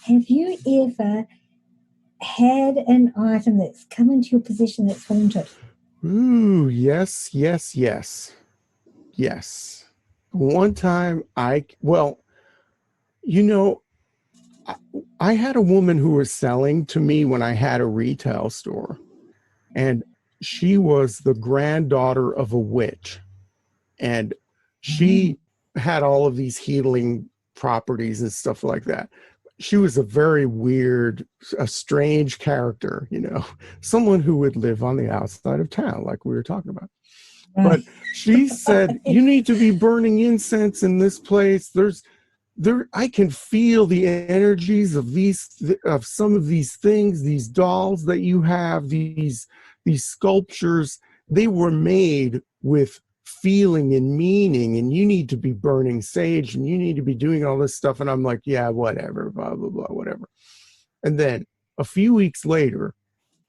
Have you ever had an item that's come into your possession that's haunted? Ooh, yes, yes, yes, yes. One time you know, I, I had a woman who was selling to me when I had a retail store, and she was the granddaughter of a witch, and Oh, she had all of these healing properties and stuff like that. She was a very weird, a strange character, someone who would live on the outside of town, like we were talking about. right. But she said, "You need to be burning incense in this place. There I can feel the energies of some of these things, these dolls that you have, these sculptures. They were made with feeling and meaning, and you need to be burning sage, and you need to be doing all this stuff." And I'm like, yeah, whatever, blah blah blah, whatever. And then a few weeks later,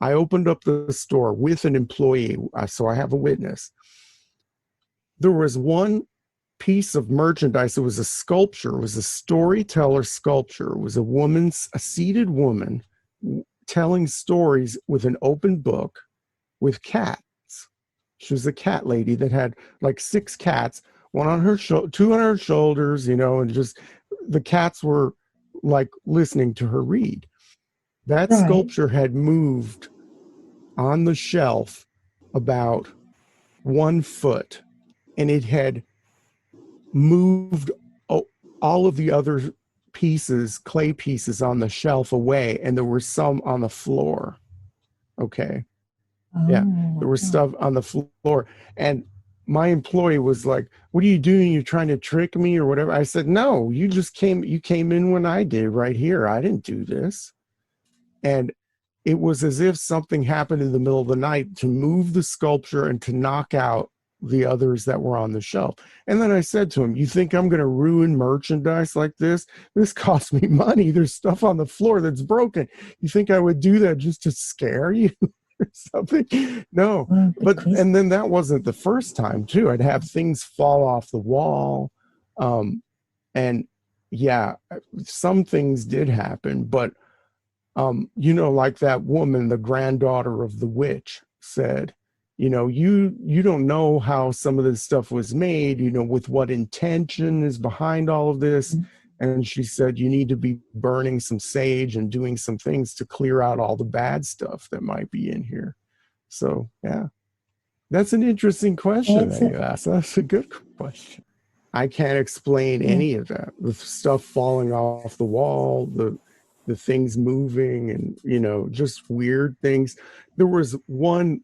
I opened up the store with an employee, so I have a witness. There was one piece of merchandise. It was a sculpture. It was a storyteller sculpture. It was a seated woman telling stories with an open book with cats. She was a cat lady that had like six cats, one on her two on her shoulders, and just the cats were like listening to her read. That Right. sculpture had moved on the shelf about 1 foot, and it had moved all of the other clay pieces on the shelf away, and there were some on the floor. Okay. Yeah. There Oh, was oh, stuff on the floor. And my employee was like, "What are you doing? You're trying to trick me or whatever." I said, "No, you came in when I did right here. I didn't do this." And it was as if something happened in the middle of the night to move the sculpture and to knock out the others that were on the shelf. And then I said to him, "You think I'm going to ruin merchandise like this? This costs me money. There's stuff on the floor that's broken. You think I would do that just to scare you?" Or something? No. oh, good But question. and then that wasn't the first time too. I'd have things fall off the wall. And yeah, some things did happen, but like that woman, the granddaughter of the witch, said, you don't know how some of this stuff was made, with what intention is behind all of this. And she said, you need to be burning some sage and doing some things to clear out all the bad stuff that might be in here. So, yeah, that's an interesting question That's that it. you asked. That's a good question. I can't explain Yeah. any of that. The stuff falling off the wall, the things moving, and just weird things. There was one.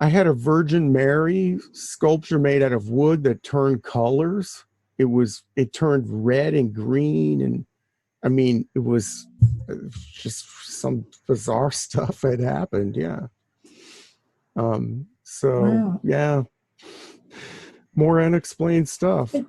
I had a Virgin Mary sculpture made out of wood that turned colors. It turned red and green, and I mean, it was just some bizarre stuff had happened. Yeah. So Wow. yeah, more unexplained stuff. But,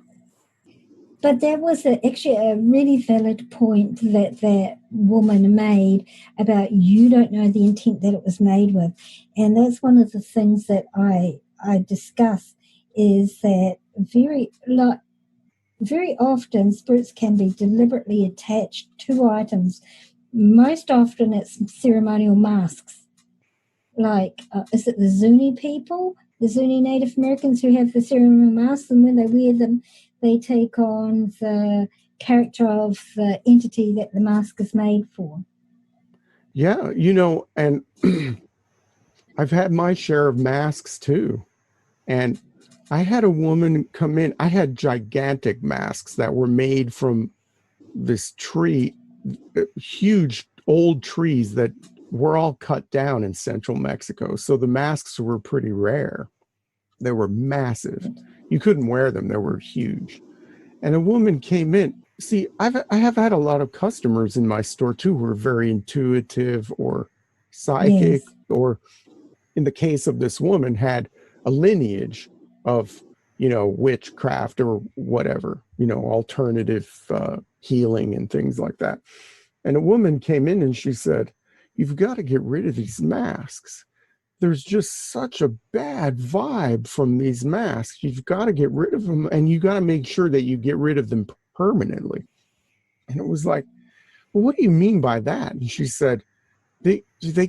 but that was actually a really valid point that that woman made about you don't know the intent that it was made with. And that's one of the things that I discuss is that very often spirits can be deliberately attached to items. Most often it's ceremonial masks. Like, is it the Zuni people, the Zuni Native Americans who have the ceremonial masks, and when they wear them, they take on the character of the entity that the mask is made for. Yeah, and I've had my share of masks too. And I had a woman come in. I had gigantic masks that were made from this tree, huge old trees that were all cut down in central Mexico. So the masks were pretty rare. They were massive. You couldn't wear them, they were huge. And a woman came in. See, I have had a lot of customers in my store too who are very intuitive or psychic, Yes, or in the case of this woman, had a lineage of witchcraft or whatever, alternative healing and things like that. And a woman came in and she said, you've got to get rid of these masks. There's just such a bad vibe from these masks. You've got to get rid of them, and you got to make sure that you get rid of them permanently. And it was like, well, what do you mean by that? And she said, they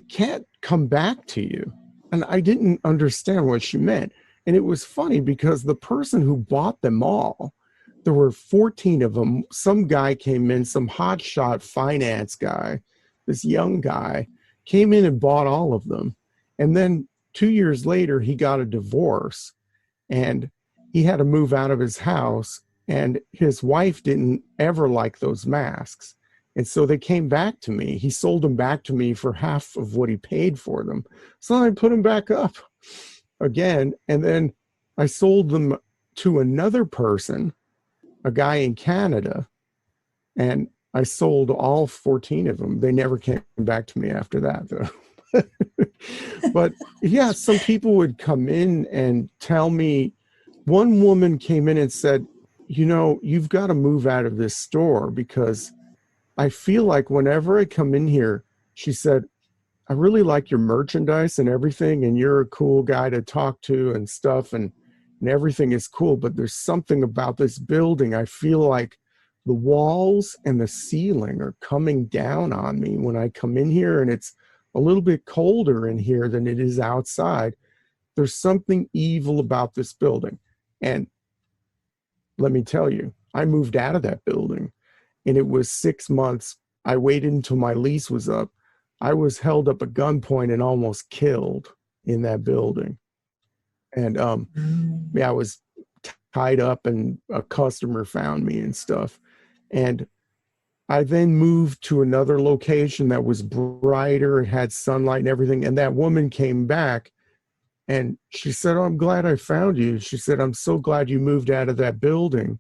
can't come back to you. And I didn't understand what she meant. And it was funny because the person who bought them all, there were 14 of them. Some guy came in, some hotshot finance guy, this young guy came in and bought all of them. And then 2 years later, he got a divorce and he had to move out of his house. And his wife didn't ever like those masks. And so they came back to me. He sold them back to me for half of what he paid for them. So I put them back up again. And then I sold them to another person, a guy in Canada. And I sold all 14 of them. They never came back to me after that, though. But yeah, some people would come in and tell me. One woman came in and said, you've got to move out of this store because I feel like whenever I come in here, she said, I really like your merchandise and everything, and you're a cool guy to talk to and stuff, and everything is cool. But there's something about this building. I feel like the walls and the ceiling are coming down on me when I come in here, and it's a little bit colder in here than it is outside. There's something evil about this building. And let me tell you, I moved out of that building, and it was 6 months. I waited until my lease was up. I was held up at gunpoint and almost killed in that building. And yeah, I was tied up, and a customer found me and stuff. And I then moved to another location that was brighter, it had sunlight and everything. And that woman came back and she said, oh, I'm glad I found you. She said, I'm so glad you moved out of that building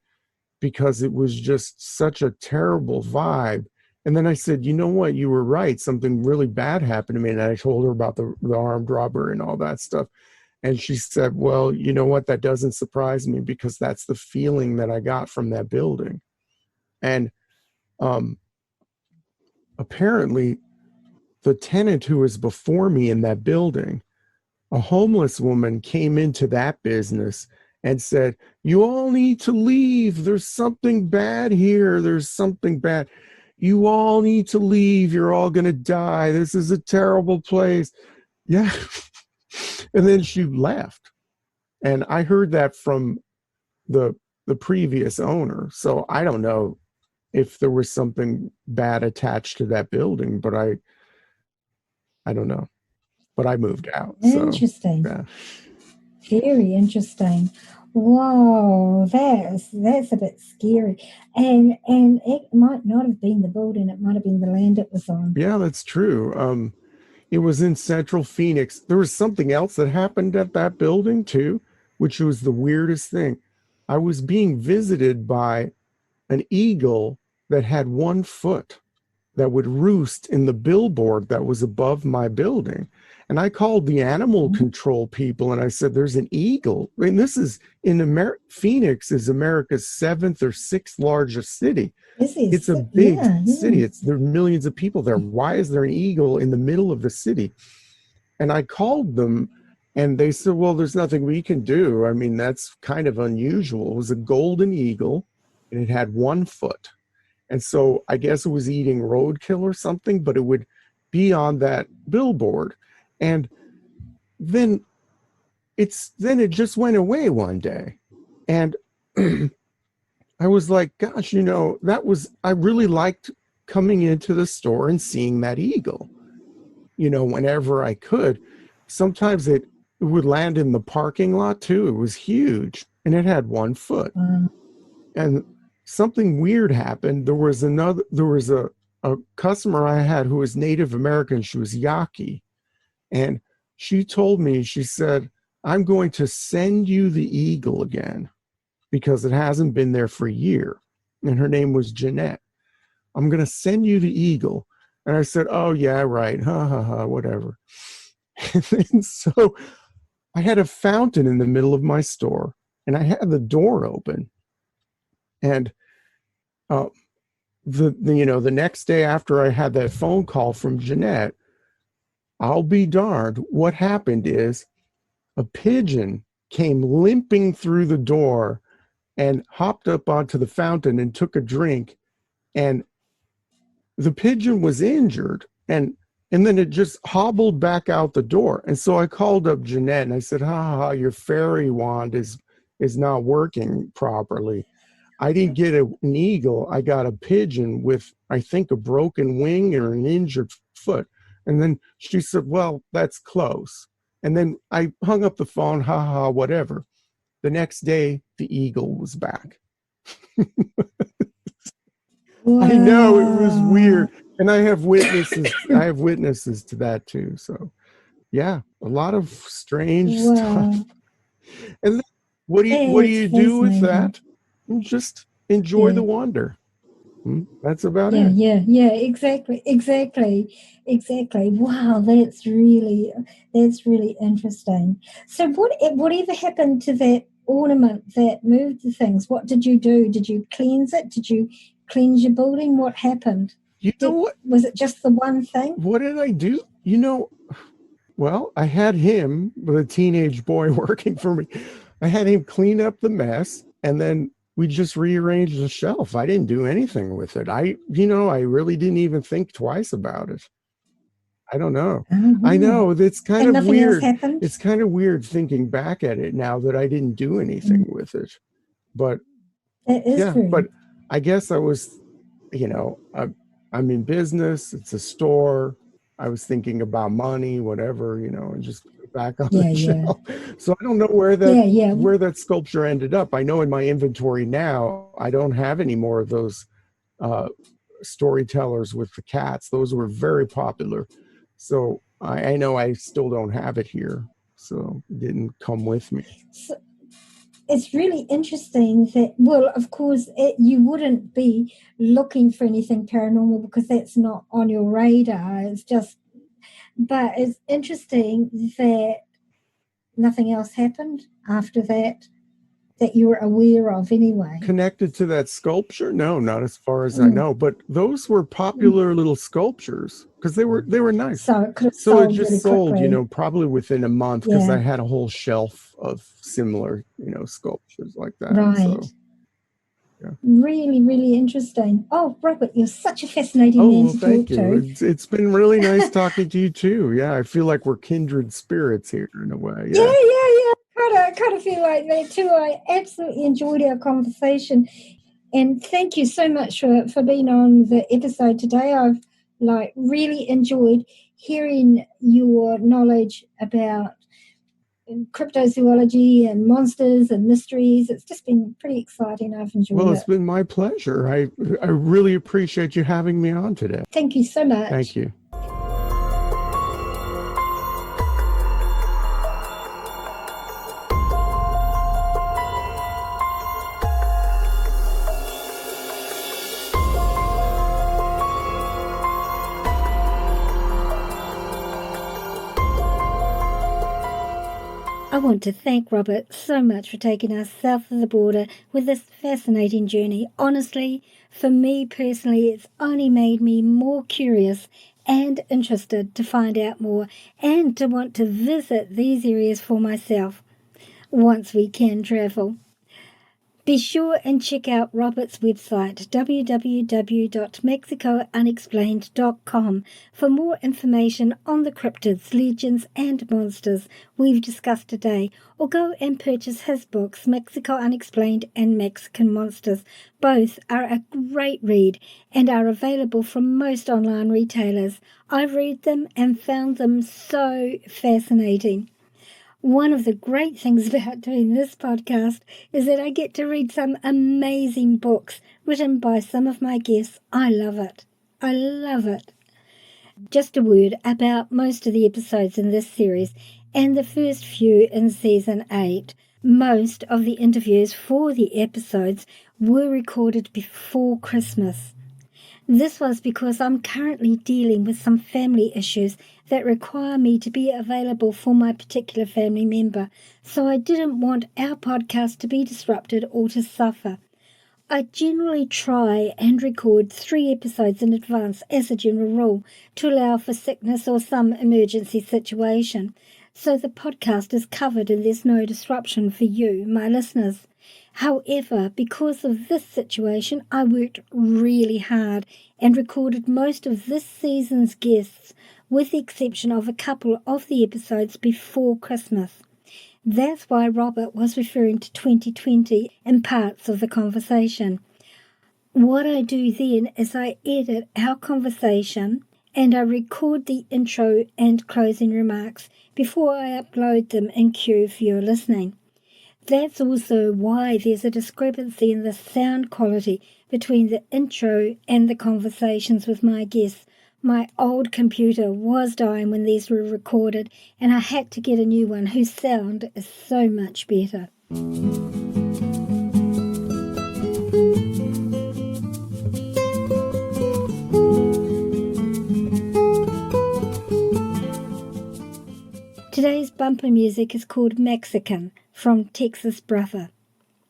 because it was just such a terrible vibe. And then I said, you know what? You were right. Something really bad happened to me. And I told her about the armed robber and all that stuff. And she said, well, you know what? That doesn't surprise me because that's the feeling that I got from that building. And um, apparently, the tenant who was before me in that building, a homeless woman came into that business and said, you all need to leave. There's something bad here. There's something bad. You all need to leave. You're all going to die. This is a terrible place. Yeah. And then she left. And I heard that from the the previous owner. So I don't know if there was something bad attached to that building, but I don't know. But I moved out, so Interesting. yeah. Very interesting. Whoa, that's a bit scary. And it might not have been the building, it might have been the land it was on. Yeah, that's true. It was in Central Phoenix. There was something else that happened at that building too, which was the weirdest thing. I was being visited by an eagle that had 1 foot that would roost in the billboard that was above my building. And I called the animal Mhm. control people and I said, there's an eagle. I mean, this is in America. Phoenix is America's seventh or sixth largest city. This is, It's a big yeah, city. yeah. There are millions of people there. Why is there an eagle in the middle of the city? And I called them and they said, well, there's nothing we can do. I mean, that's kind of unusual. It was a golden eagle and it had 1 foot. And so I guess it was eating roadkill or something, but it would be on that billboard. And then it just went away one day. And I was like, gosh, I really liked coming into the store and seeing that eagle, whenever I could. Sometimes it would land in the parking lot too. It was huge and it had 1 foot. Um, And something weird happened. There was a customer I had who was Native American. She was Yaqui. And she told me, she said, I'm going to send you the eagle again because it hasn't been there for a year. And her name was Jeanette. I'm going to send you the eagle. And I said, oh, yeah, right. Ha, ha, ha, whatever. And so I had a fountain in the middle of my store and I had the door open. And uh, the next day after I had that phone call from Jeanette, I'll be darned. What happened is a pigeon came limping through the door and hopped up onto the fountain and took a drink. And the pigeon was injured and then it just hobbled back out the door. And so I called up Jeanette and I said, ha ha, your fairy wand is not working properly. I didn't get an eagle. I got a pigeon with, I think, a broken wing or an injured foot. And then she said, well, that's close. And then I hung up the phone, ha ha, whatever. The next day, the eagle was back. I know it was wow. weird. And I have witnesses. I have witnesses to that too. So yeah, a lot of strange stuff. Wow. And then, what do That's you do with fascinating. that? Just enjoy the Yeah. wonder. That's about Yeah, it. yeah, yeah, exactly, exactly, exactly. Wow, that's really interesting. So whatever happened to that ornament that moved the things? What did you do? Did you cleanse it? Did you cleanse your building? What happened? You know what? Was it just the one thing? What did I do? Well, I had him with a teenage boy working for me. I had him clean up the mess and then we just rearranged the shelf. I didn't do anything with it. I really didn't even think twice about it. I don't know. Oh, I wow. know it's kind And of nothing else weird. happened? It's kind of weird thinking back at it now that I didn't do Mm, anything with it. But that is yeah, but very, I guess I was, I'm in business. It's a store. I was thinking about money, whatever, and just put it back on the yeah, yeah, shelf. So I don't know where that yeah, yeah. where that sculpture ended up. I know in my inventory now, I don't have any more of those uh, storytellers with the cats. Those were very popular. So I know I still don't have it here. So it didn't come with me. So, it's really interesting that, well, of course, you wouldn't be looking for anything paranormal because that's not on your radar. It's just, but it's interesting that nothing else happened after that that you were aware of anyway. Connected to that sculpture? No, not as far as I Mm, know. But those were mm. popular little sculptures because they were nice. So it could have So it sold just really sold, quickly. probably within a month because I Yeah, had a whole shelf of similar, sculptures like that. right. So yeah. Really, really interesting. Oh, Robert, you're such a fascinating Oh man well, to thank talk you. to. It's been really nice talking to you too. Yeah, I feel like we're kindred spirits here in a way. Yeah, Yeah. yeah, yeah. Kind of feel like that too. I absolutely enjoyed our conversation. And thank you so much for being on the episode today. I've really enjoyed hearing your knowledge about cryptozoology and monsters and mysteries. It's just been pretty exciting. I've enjoyed Well, it. it's been my pleasure. I really appreciate you having me on today. Thank you so much. Thank you. I want to thank Robert so much for taking us south of the border with this fascinating journey. Honestly, for me personally, it's only made me more curious and interested to find out more and to want to visit these areas for myself once we can travel. Be sure and check out Robert's website, www.mexicounexplained.com, for more information on the cryptids, legends, and monsters we've discussed today, or go and purchase his books, Mexico Unexplained and Mexican Monsters. Both are a great read and are available from most online retailers. I've read them and found them so fascinating. One of the great things about doing this podcast is that I get to read some amazing books written by some of my guests. I love it. I love it. Just a word about most of the episodes in this series and the first few in season 8. Most of the interviews for the episodes were recorded before Christmas. This was because I'm currently dealing with some family issues that require me to be available for my particular family member, so I didn't want our podcast to be disrupted or to suffer. I generally try and record 3 episodes in advance as a general rule to allow for sickness or some emergency situation, so the podcast is covered and there's no disruption for you, my listeners. However, because of this situation, I worked really hard and recorded most of this season's guests, with the exception of a couple of the episodes before Christmas. That's why Robert was referring to 2020 in parts of the conversation. What I do then is I edit our conversation and I record the intro and closing remarks before I upload them in queue for your listening. That's also why there's a discrepancy in the sound quality between the intro and the conversations with my guests. My old computer was dying when these were recorded, and I had to get a new one whose sound is so much better. Today's bumper music is called Mexican from Texas Brother.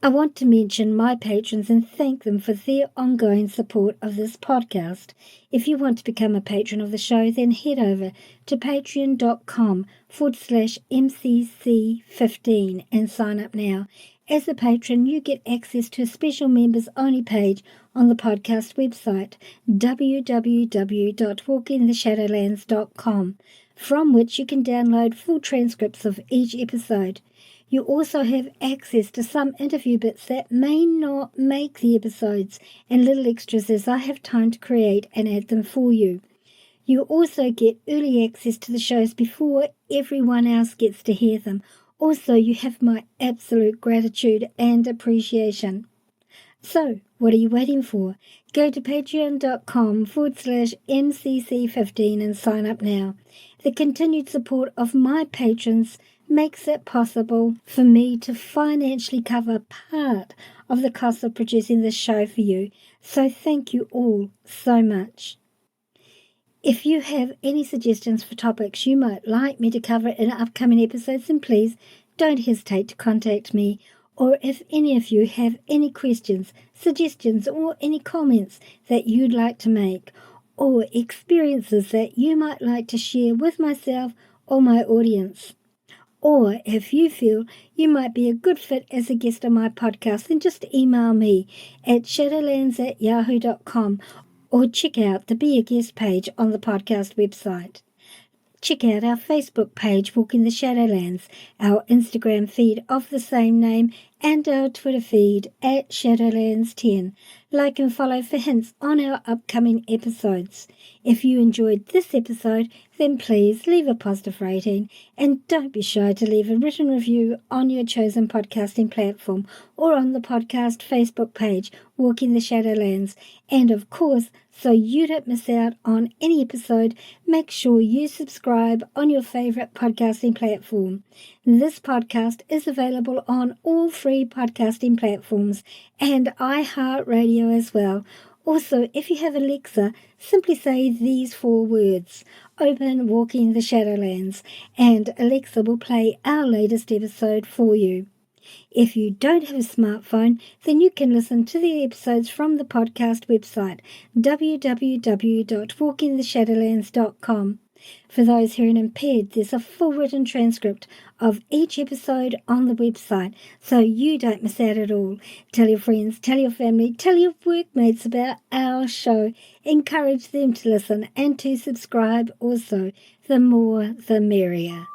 I want to mention my patrons and thank them for their ongoing support of this podcast. If you want to become a patron of the show, then head over to patreon.com/MCC15 and sign up now. As a patron, you get access to a special members-only page on the podcast website, www.walkingtheshadowlands.com, from which you can download full transcripts of each episode. You also have access to some interview bits that may not make the episodes and little extras as I have time to create and add them for you. You also get early access to the shows before everyone else gets to hear them. Also, you have my absolute gratitude and appreciation. So, what are you waiting for? Go to patreon.com/MCC15 and sign up now. The continued support of my patrons makes it possible for me to financially cover part of the cost of producing this show for you. So thank you all so much. If you have any suggestions for topics you might like me to cover in upcoming episodes, then please don't hesitate to contact me. Or if any of you have any questions, suggestions, or any comments that you'd like to make, or experiences that you might like to share with myself or my audience, or if you feel you might be a good fit as a guest on my podcast, then just email me at shadowlands@yahoo.com or check out the Be a Guest page on the podcast website. Check out our Facebook page, Walking the Shadowlands, our Instagram feed of the same name, and our Twitter feed at Shadowlands10. Like and follow for hints on our upcoming episodes. If you enjoyed this episode, then please leave a positive rating and don't be shy to leave a written review on your chosen podcasting platform or on the podcast Facebook page, Walking the Shadowlands. And of course, so you don't miss out on any episode, make sure you subscribe on your favorite podcasting platform. This podcast is available on all free podcasting platforms and iHeartRadio as well. Also, if you have Alexa, simply say these 4 words: open Walking the Shadowlands, and Alexa will play our latest episode for you. If you don't have a smartphone, then you can listen to the episodes from the podcast website, www.walkingtheshadowlands.com. For those who are impaired, there's a full written transcript of each episode on the website, so you don't miss out at all. Tell your friends, tell your family, tell your workmates about our show. Encourage them to listen and to subscribe also. The more, the merrier.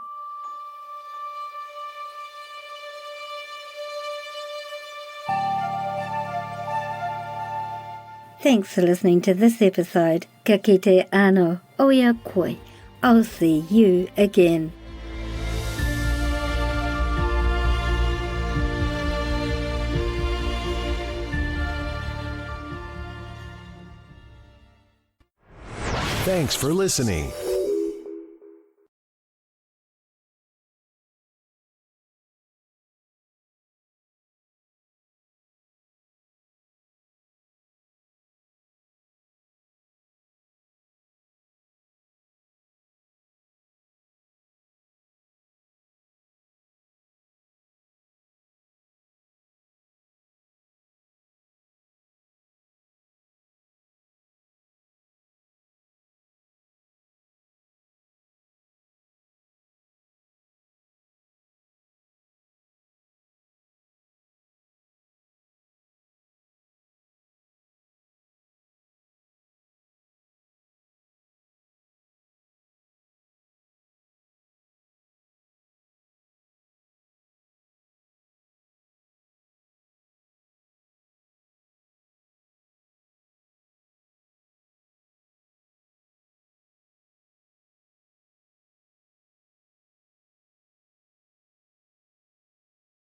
Thanks for listening to this episode. Ka kite ano, oia koi. I'll see you again. Thanks for listening.